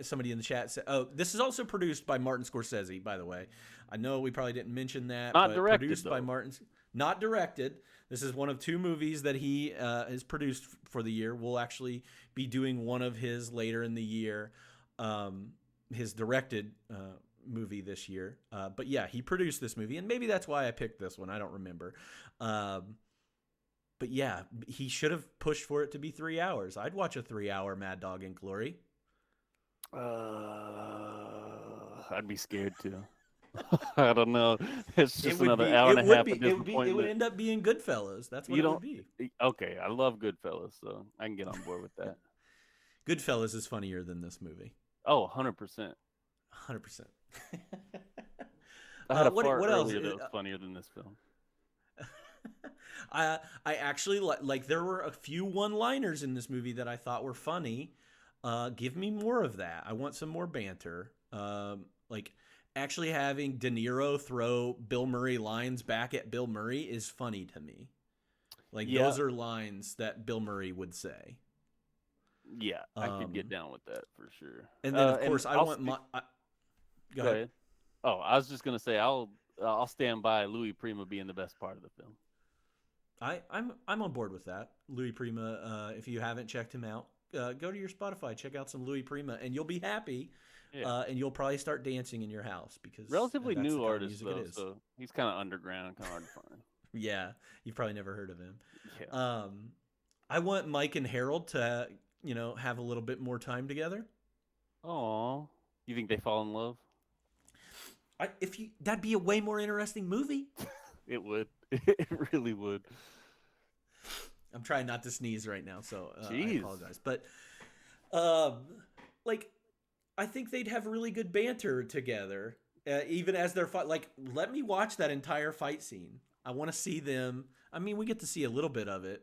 Somebody in the chat said, "Oh, this is also produced by Martin Scorsese." By the way, I know we probably didn't mention that, Not but directed, produced by though. Martin. Not directed. This is one of two movies that he has produced for the year. We'll actually be doing one of his later in the year, his directed movie this year. But yeah, he produced this movie, and maybe that's why I picked this one. I don't remember. But yeah, he should have pushed for it to be 3 hours. I'd watch a 3 hour Mad Dog and Glory. I'd be scared too. I don't know. It's just It would another be. hour and It a would half be. of It would be. It would disappointment. end up being Goodfellas. That's what You it would don't. be. Okay, I love Goodfellas, so I can get on board with that. Goodfellas is funnier than this movie. Oh, 100%. 100%. I had a What fart else? earlier that was funnier than this film. I actually like there were a few one-liners in this movie that I thought were funny. Give me more of that. I want some more banter. Like actually having De Niro throw Bill Murray lines back at Bill Murray is funny to me. Like Yeah, those are lines that Bill Murray would say. yeah, I could get Um, down with that for sure. and then of And course I I'll want my. Go go ahead. ahead. Oh, I was just gonna say I'll stand by Louis Prima being the best part of the film. I'm on board with that. Louis Prima. If you haven't checked him out, go to your Spotify, check out some Louis Prima, and you'll be happy. Yeah, And you'll probably start dancing in your house because relatively that's the new kind of artist music though, it is. so he's kind of underground, kind of hard to find. Yeah, you've probably never heard of him. Yeah. I want Mike and Harold to have a little bit more time together. Oh, you think they fall in love? That'd be a way more interesting movie. It would. It really would. I'm trying not to sneeze right now, so I Jeez. apologize. But like I think they'd have really good banter together, even as they're fight. Like, let me watch that entire fight scene. I want to see them. I mean, we get to see a little bit of it,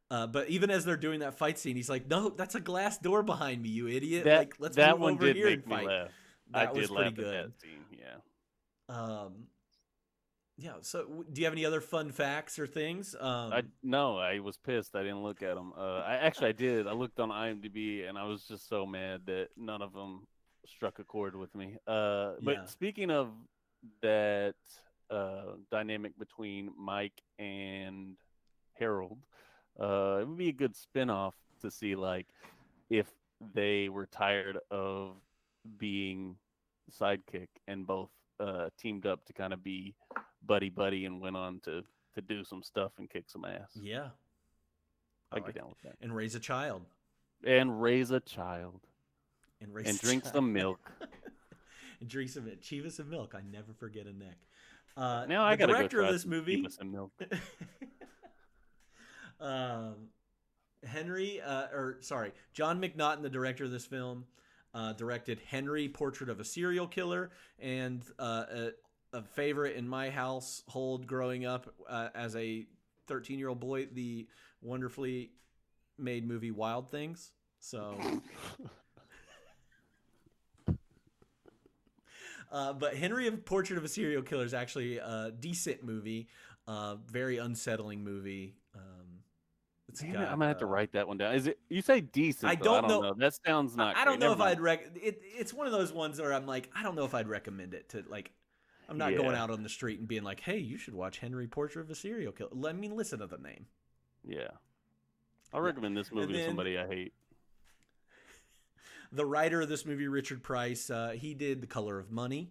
but even as they're doing that fight scene, he's like, "No, that's a glass door behind me, you idiot! Like, let's that move one over did here and make me fight." laugh. That I was did pretty laugh good. at that scene. Yeah. Yeah. So, do you have any other fun facts or things? No, I was pissed. I didn't look at them. I did. I looked on IMDb, and I was just so mad that none of them struck a chord with me. Yeah. But speaking of that dynamic between Mike and Harold, it would be a good spinoff to see like if they were tired of being sidekick and both teamed up to kind of be buddy and went on to do some stuff and kick some ass. Yeah. I get down with that. And raise a child. And raise a child. And raise And a drink child. some milk. And drink some Chivas and milk. I never forget a Nick. Now I the gotta director go try of this some movie, Chivas and milk. John McNaughton, the director of this film, directed Henry, Portrait of a Serial Killer, and a favorite in my household growing up as a 13-year-old boy, the wonderfully made movie Wild Things. So, but Henry of Portrait of a Serial Killer is actually a decent movie, very unsettling movie. Damn it, I'm gonna have to write that one down. Is it? You say decent? I though. don't know. That sounds not. I don't great. know Never if mind. I'd it's one of those ones where I'm like, I don't know if I'd recommend it to like. I'm not going out on the street and being like, "Hey, you should watch Henry Portrait of a Serial Killer." Let me listen to the name. Yeah, I'll recommend this movie to somebody I hate. The writer of this movie, Richard Price, he did The Color of Money,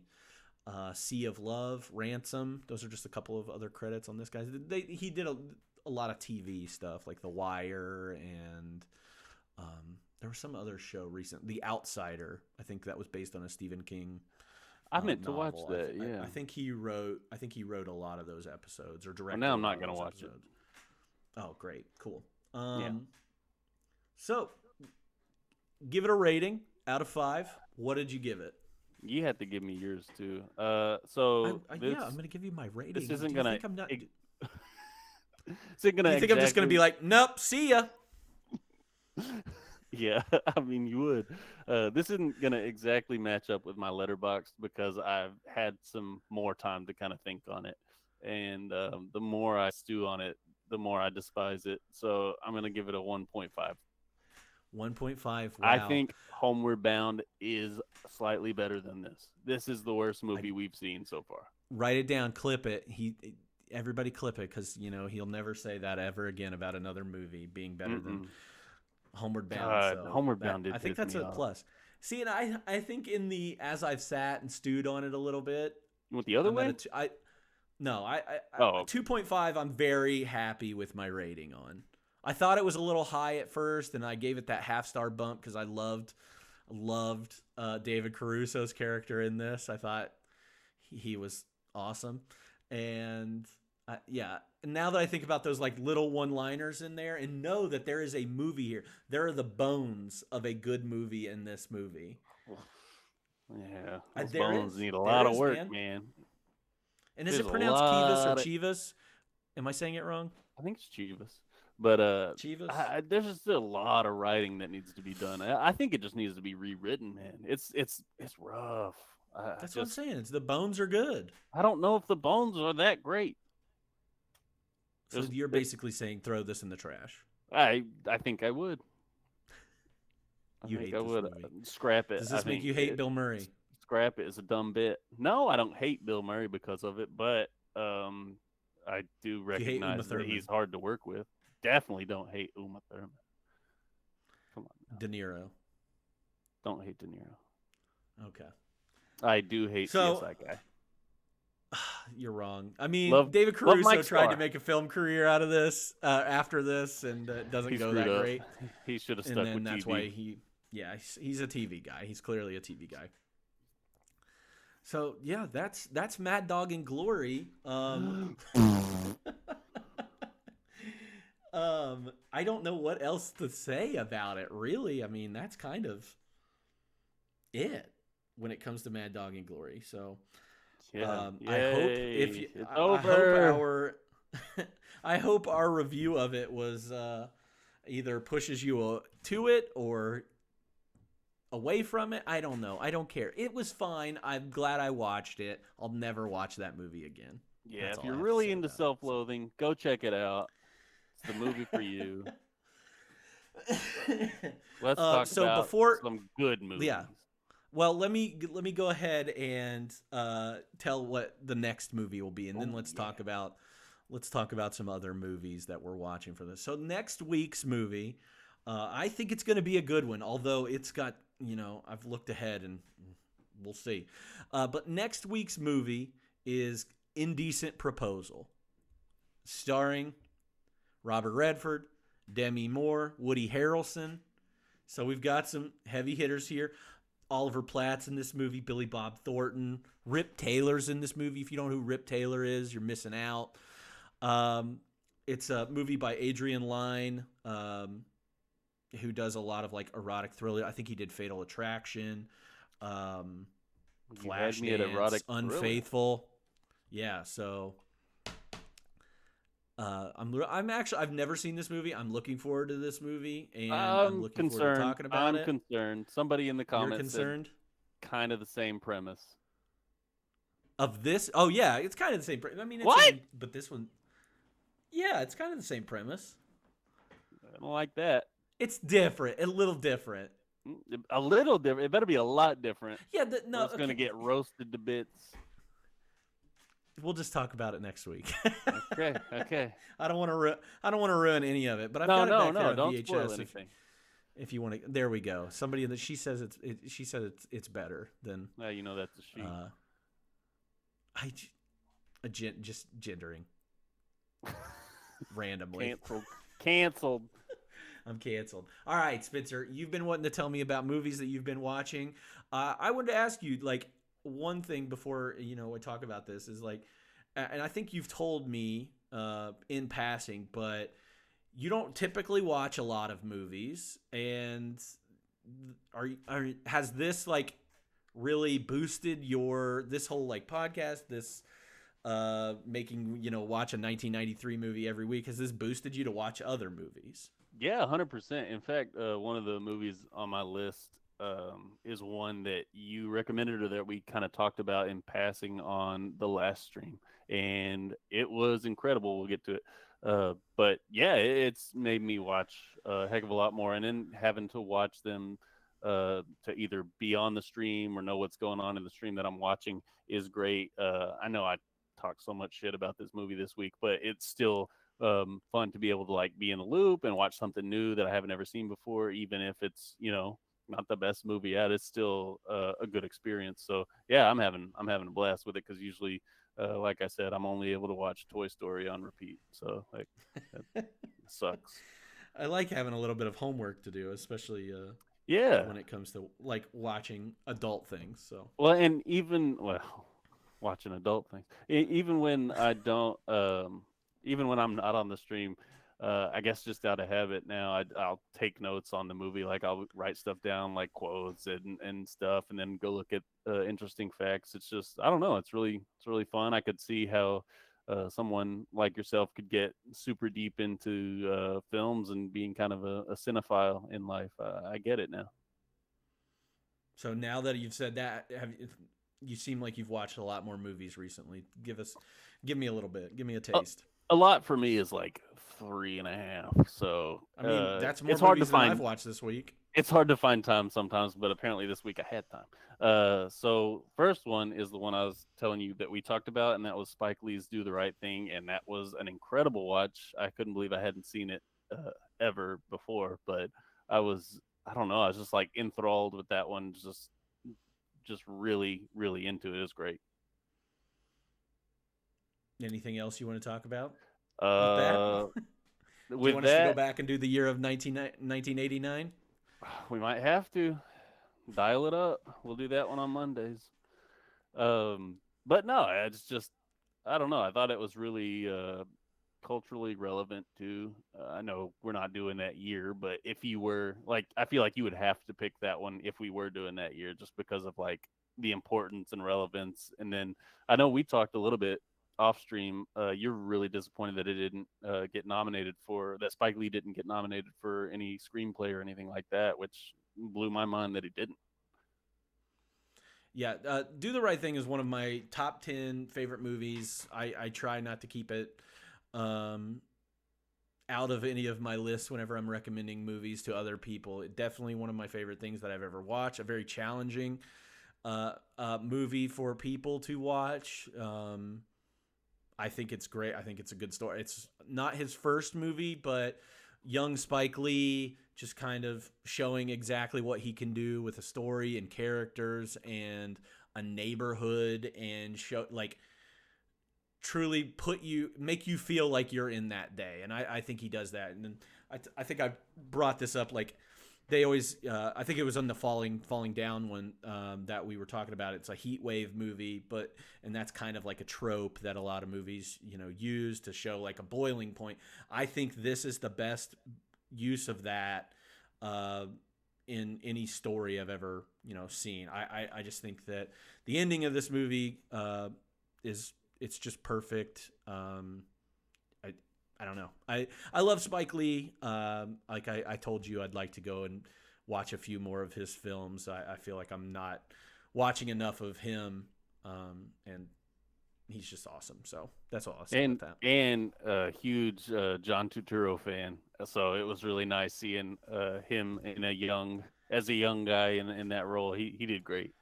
Sea of Love, Ransom. Those are just a couple of other credits on this guy. He did a lot of TV stuff like The Wire, and there was some other show recent, The Outsider. I think that was based on a Stephen King. I meant to novel. watch that. Yeah, I think he wrote a lot of those episodes or directed. Well, now I'm not going to watch it. Oh, great, cool. Yeah. So, give it a rating out of 5. What did you give it? You had to give me yours too. I'm going to give you my rating. This isn't Do you gonna. think I'm not? Isn't gonna. You think I'm just going to be like, nope, see ya? Yeah, I mean you would. This isn't gonna exactly match up with my letterbox because I've had some more time to kind of think on it, and the more I stew on it, the more I despise it. So I'm gonna give it a 1.5. 1.5. Wow. I think Homeward Bound is slightly better than this. This is the worst movie we've seen so far. Write it down, clip it. Everybody clip it because he'll never say that ever again about another movie being better than Homeward Bound. So Homeward Bound did. I think that's a plus. See, and I think as I've sat and stewed on it a little bit. You went the other way? 2.5. I'm very happy with my rating on. I thought it was a little high at first, and I gave it that half-star bump because I loved David Caruso's character in this. I thought he was awesome, and now that I think about those like little one-liners in there and know that there is a movie here, there are the bones of a good movie in this movie. Yeah, those There bones is. need a There lot of is, work, man. man. And is There's it a pronounced Kivas or lot of. Chivas? Am I saying it wrong? I think it's Chivas, but Chivas? there's just a lot of writing that needs to be done. I think it just needs to be rewritten, man. It's rough. I That's what I'm just saying. It's the bones are good. I don't know if the bones are that great. So There's you're it, basically saying throw this in the trash. I think I would. I You think hate I this would movie. scrap it. Does I this make think you hate Bill Murray? scrap it is a dumb bit. No, I don't hate Bill Murray because of it, but I do You hate Uma recognize that Thurman. he's hard to work with. Definitely don't hate Uma Thurman. Come on, now. De Niro. Don't hate De Niro. Okay. I do hate CSI Guy. You're wrong. I mean, Love David Mike Caruso tried to Starr. make a film career out of this after this, and it doesn't He go screwed that up. great. He should have And stuck then with that's TV. why he's a TV guy. He's clearly a TV guy. So yeah, that's Mad Dog and Glory. I don't know what else to say about it, really. I mean, that's kind of it when it comes to Mad Dog and Glory. So Yeah. I hope if you, It's I over. hope our I hope our review of it was either pushes you to it or away from it. I don't know. I don't care. It was fine. I'm glad I watched it. I'll never watch that movie again. Yeah, That's if all you're I have to really say into about it. self-loathing, go check it out. It's the movie for you. Let's talk so about before some good movies. yeah. Well, let me go ahead and tell what the next movie will be, and then let's talk about some other movies that we're watching for this. So next week's movie, I think it's going to be a good one. Although it's got I've looked ahead and we'll see. But next week's movie is Indecent Proposal, starring Robert Redford, Demi Moore, Woody Harrelson. So we've got some heavy hitters here. Oliver Platt's in this movie. Billy Bob Thornton. Rip Taylor's in this movie. If you don't know who Rip Taylor is, you're missing out. It's a movie by Adrian Lyne, who does a lot of like erotic thriller. I think he did Fatal Attraction, You had me at Flashdance, erotic thriller. Unfaithful. Yeah, so I've never seen this movie. I'm looking forward to this movie, and I'm looking forward to talking about it. I'm concerned. Somebody in the You're comments concerned said kind of the same premise. of this? Oh yeah, it's kind of the same. I mean, What? But this one, yeah, it's kind of the same premise. I don't like that. It's different, a little different. A little different. It better be a lot different. Yeah, no, It's gonna get roasted to bits. We'll just talk about it next week. Okay. Okay. I don't want to ruin any of it, but I've got it back there on don't VHS. spoil anything. If you want to, there we go. Somebody that she says it's better than. You know that's a she. Just gendering randomly. Canceled. I'm canceled. All right, Spencer, you've been wanting to tell me about movies that you've been watching. I wanted to ask you like one thing before I talk about this is like, and I think you've told me in passing, but you don't typically watch a lot of movies, and has this like really boosted this whole like podcast, this making watch a 1993 movie every week? Has this boosted you to watch other movies? Yeah, 100%. In fact, one of the movies on my list is one that you recommended or that we kind of talked about in passing on the last stream, and it was incredible. We'll get to it. But yeah, it's made me watch a heck of a lot more, and then having to watch them to either be on the stream or know what's going on in the stream that I'm watching is great. I know I talked so much shit about this movie this week, but it's still fun to be able to like be in the loop and watch something new that I haven't ever seen before, even if it's not the best movie yet. It's still a good experience. So yeah, I'm having a blast with it, because usually like I said, I'm only able to watch Toy Story on repeat, so like that sucks. I like having a little bit of homework to do, especially Yeah, when it comes to like watching adult things. So well, and even watching adult things, even when I don't even when I'm not on the stream, I guess just out of habit now, I'll take notes on the movie. Like I'll write stuff down, like quotes and stuff, and then go look at interesting facts. It's just I don't know. It's really fun. I could see how someone like yourself could get super deep into films and being kind of a cinephile in life. I get it now. So now that you've said that, you seem like you've watched a lot more movies recently. Give me a little bit. Give me a taste. A lot for me is like 3.5. So I mean, that's more it's hard to movies than I've find. watched this week. It's hard to find time sometimes, but apparently this week I had time. So first one is the one I was telling you that we talked about, and that was Spike Lee's "Do the Right Thing," and that was an incredible watch. I couldn't believe I hadn't seen it ever before, but I don't know, I was just like enthralled with that one, just really, really into it. It was great. Anything else you want to talk about with that? Uh, Do you with want us to go that, back and do the year of 1989? we might have to dial it up. We'll do that one on Mondays. But no, it's just I don't know. I thought it was really culturally relevant too. I know we're not doing that year, but if you were like, I feel like you would have to pick that one if we were doing that year, just because of like the importance and relevance. And then I know we talked a little bit off stream. You're really disappointed that it didn't get nominated for that. Spike Lee didn't get nominated for any screenplay or anything like that, which blew my mind that he didn't. Yeah, Do the Right Thing is one of my top 10 favorite movies. I try not to keep it um, out of any of my lists whenever I'm recommending movies to other people. It definitely one of my favorite things that I've ever watched. A very challenging movie for people to watch. I think it's great. I think it's a good story. It's not his first movie, but young Spike Lee just kind of showing exactly what he can do with a story and characters and a neighborhood and show like truly make you feel like you're in that day. And I think he does that. And then I think I brought this up like they always I think it was on the falling down one that we were talking about. It's a heat wave movie, and that's kind of like a trope that a lot of movies use to show like a boiling point. I think this is the best use of that in any story I've ever seen. I just think that the ending of this movie it's just perfect. I don't know. I love Spike Lee. Like I told you, I'd like to go and watch a few more of his films. I feel like I'm not watching enough of him, and he's just awesome. So that's all I'll say about that. And a huge John Turturro fan, so it was really nice seeing him as a young guy in that role. He did great.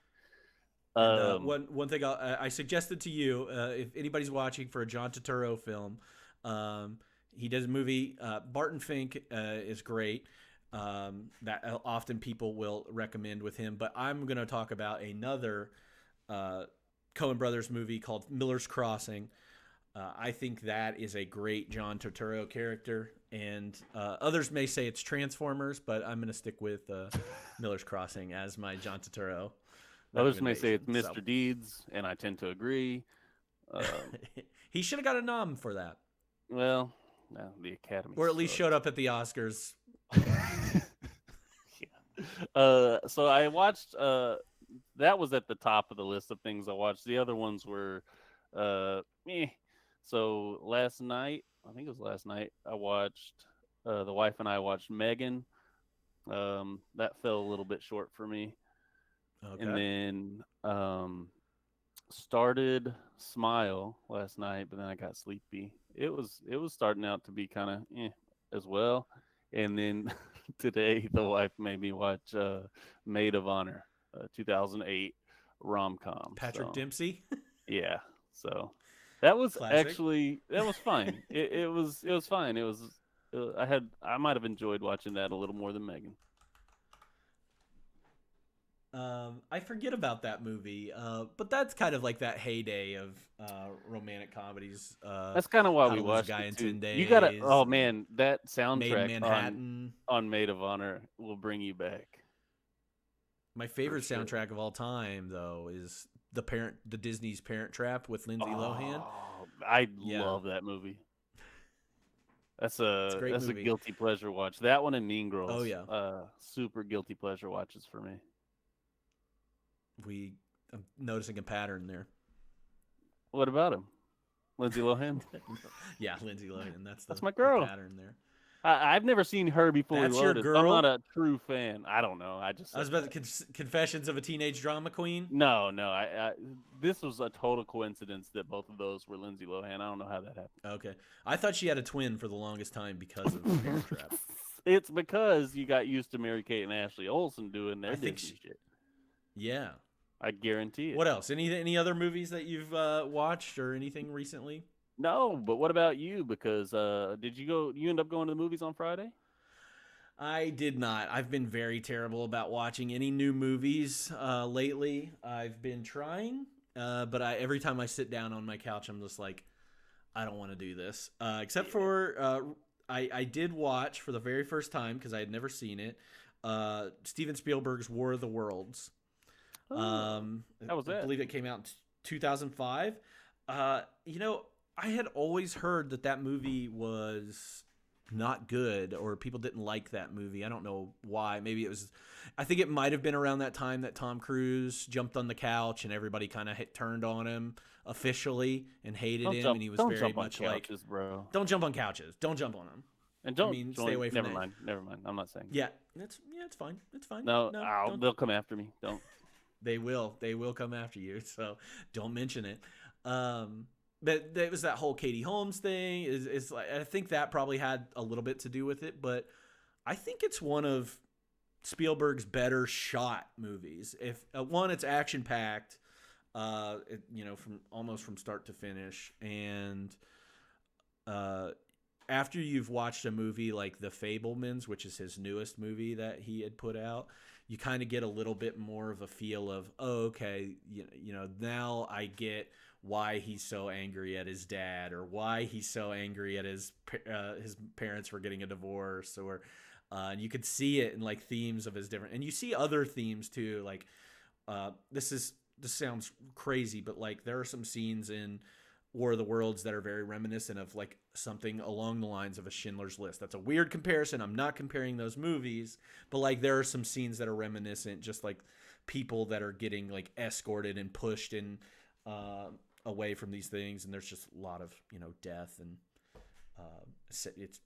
And one thing I suggested to you, if anybody's watching for a John Turturro film, he does a movie. Barton Fink is great. That often people will recommend with him. But I'm going to talk about another Coen Brothers movie called Miller's Crossing. I think that is a great John Turturro character. And others may say it's Transformers, but I'm going to stick with Miller's Crossing as my John Turturro. Others may say it's Mr. Deeds, and I tend to agree. He should have got a nom for that. Well, no, the Academy. Or at least showed up at the Oscars. Yeah. So I watched. That was at the top of the list of things I watched. The other ones were, meh. So last night, I think it was last night, I watched. The wife and I watched Megan. That fell a little bit short for me. Okay. And then started Smile last night, but then I got sleepy. It was starting out to be kind of as well. And then today the wife made me watch Maid of Honor, 2008 rom-com. Patrick Dempsey? Yeah. So that was Classic. actually fine. It was fine. It was I might have enjoyed watching that a little more than Megan. I forget about that movie, but that's kind of like that heyday of romantic comedies. That's kind of why we watched Guy it in too. 10 Days. You gotta, oh man, that Made soundtrack in Manhattan. on Maid of Honor will bring you back. My favorite soundtrack of all time, though, is the Disney's Parent Trap with Lindsay Lohan. I love that movie. That's It's a a great that's a movie. guilty pleasure watch. That one and Mean Oh Girls, yeah, super guilty pleasure watches for me. we I'm noticing a pattern there. What about him? Lindsay Lohan. Yeah, Lindsay Lohan. That's That's my the girl. pattern there. I've never seen her Be Fully That's your Loaded. I'm not girl. a true fan. I don't know. I just I said was about to that. Confessions of a Teenage Drama Queen. No, no. This was a total coincidence that both of those were Lindsay Lohan. I don't know how that happened. Okay, I thought she had a twin for the longest time because of Parent Trap. It's because you got used to Mary Kate and Ashley Olsen doing their I think Disney shit. Yeah. I guarantee it. What else? Any other movies that you've watched or anything recently? No, but what about you? Because did you go? You end up going to the movies on Friday? I did not. I've been very terrible about watching any new movies lately. I've been trying, but every time I sit down on my couch, I'm just like, I don't want to do this. Except for I did watch for the very first time because I had never seen it. Steven Spielberg's War of the Worlds. How was I that? believe it came out in 2005. I had always heard that movie was not good or people didn't like that movie. I don't know why. Maybe it was. I think it might have been around that time that Tom Cruise jumped on the couch and everybody kind of turned on him officially and hated him, and he was don't very jump on much like, couches, bro. "Don't jump on couches. Don't jump on them." And don't Stay away from Never that. mind. Never mind. I'm not saying. Yeah, it's fine. It's fine. No, don't. they'll come after me. Don't. They will. They will come after you. So don't mention it. But it was that whole Katie Holmes thing. Is like, I think that probably had a little bit to do with it. But I think it's one of Spielberg's better shot movies. If one, it's action packed. From start to finish, and after you've watched a movie like The Fabelmans, which is his newest movie that he had put out, you kind of get a little bit more of a feel of, oh, okay, now I get why he's so angry at his dad, or why he's so angry at his parents for getting a divorce, or and you could see it in like themes of his different, and you see other themes too. Like this sounds crazy, but like there are some scenes in War of the Worlds that are very reminiscent of like something along the lines of a Schindler's List. That's a weird comparison. I'm not comparing those movies, but like there are some scenes that are reminiscent, just like people that are getting like escorted and pushed and away from these things, and there's just a lot of death, and it's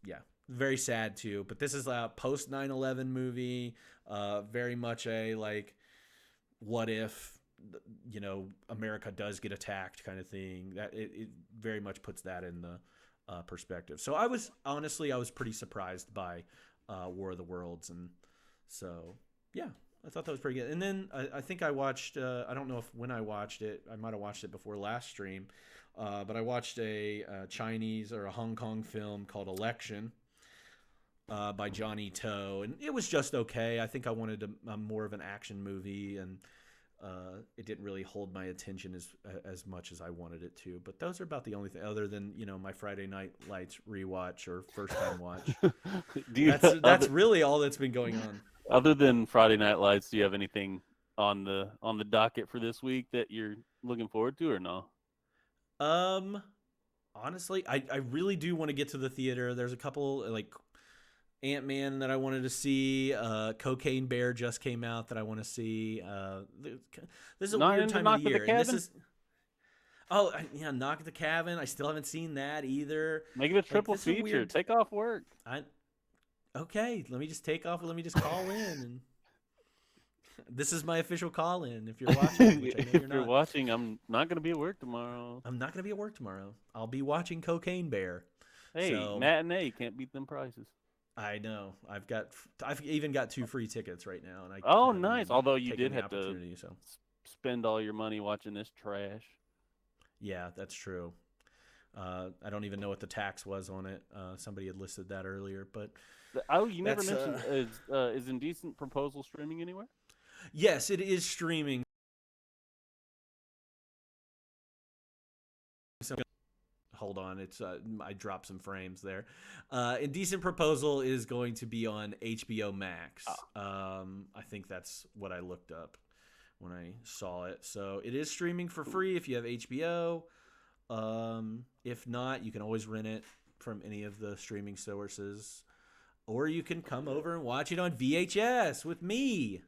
very sad too. But this is a post 9/11 movie, very much a like, what if America does get attacked kind of thing. That it very much puts that in the perspective. So I was pretty surprised by War of the Worlds, and so yeah, I thought that was pretty good. And then I think I watched. I don't know when I watched it. I might have watched it before last stream, but I watched a Chinese or a Hong Kong film called Election. By Johnny To, and it was just okay. I think I wanted more of an action movie, and it didn't really hold my attention as much as I wanted it to. But those are about the only thing, other than my Friday Night Lights rewatch or first time watch. That's really all that's been going on. Other than Friday Night Lights, do you have anything on the docket for this week that you're looking forward to, or no? Honestly, I really do want to get to the theater. There's a couple like Ant-Man that I wanted to see. Cocaine Bear just came out that I want to see. This is a weird time of the year. And this is Knock at the Cabin. I still haven't seen that either. Make it a triple feature. Take off work. Okay, let me just take off. Let me just call in, and this is my official call in. If you're watching, which I know if you're watching, I'm not going to be at work tomorrow. I'm not going to be at work tomorrow. I'll be watching Cocaine Bear. Hey, matinee, can't beat them prices. I know. I've even got 2 free tickets right now, and nice. Although you did have to so spend all your money watching this trash. Yeah, that's true. I don't even know what the tax was on it. Somebody had listed that earlier, but you never mentioned is Indecent Proposal streaming anywhere? Yes, it is streaming. Hold on, it's I dropped some frames there. Indecent Proposal is going to be on HBO Max. I think that's what I looked up when I saw it. So it is streaming for free if you have HBO. If not, you can always rent it from any of the streaming sources, or you can come over and watch it on VHS with me.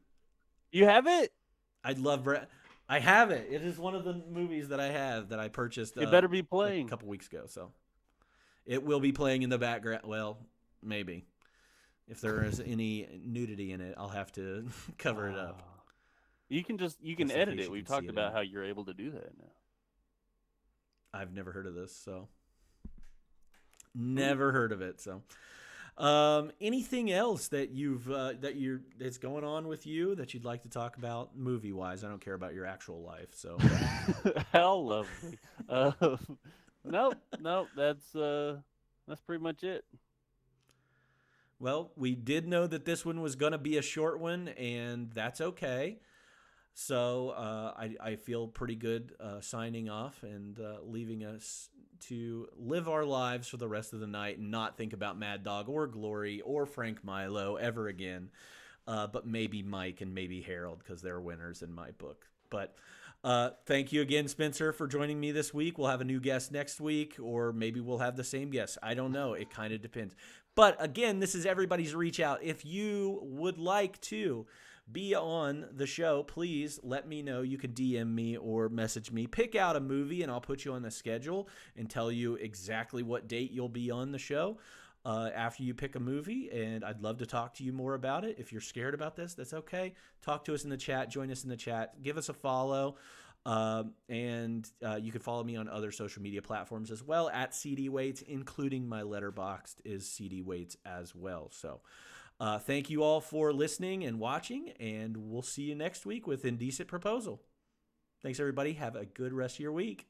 You have it? I'd love. I have it. It is one of the movies that I have that I purchased. It better be like playing. a couple weeks ago. So it will be playing in the background. Well, maybe if there is any nudity in it, I'll have to cover it up. You can Just in edit case it. you We've can see talked it about in. how you're able to do that now. I've never heard of this, so never heard of it. So, anything else that that's going on with you that you'd like to talk about movie wise? I don't care about your actual life. So, How lovely. Nope. That's pretty much it. well, we did know that this one was going to be a short one, and that's okay. So I feel pretty good signing off and leaving us to live our lives for the rest of the night and not think about Mad Dog or Glory or Frank Milo ever again. But maybe Mike and maybe Harold, because they're winners in my book. But thank you again, Spencer, for joining me this week. We'll have a new guest next week, or maybe we'll have the same guest. I don't know. It kind of depends. But again, this is everybody's reach out. If you would like to be on the show, please let me know. You can DM me or message me. Pick out a movie, and I'll put you on the schedule and tell you exactly what date you'll be on the show after you pick a movie. And I'd love to talk to you more about it. If you're scared about this, that's okay. Talk to us in the chat. Join us in the chat. Give us a follow. And you can follow me on other social media platforms as well at CD Waits, including my Letterboxd is CD Waits as well. So thank you all for listening and watching, and we'll see you next week with Indecent Proposal. Thanks, everybody. Have a good rest of your week.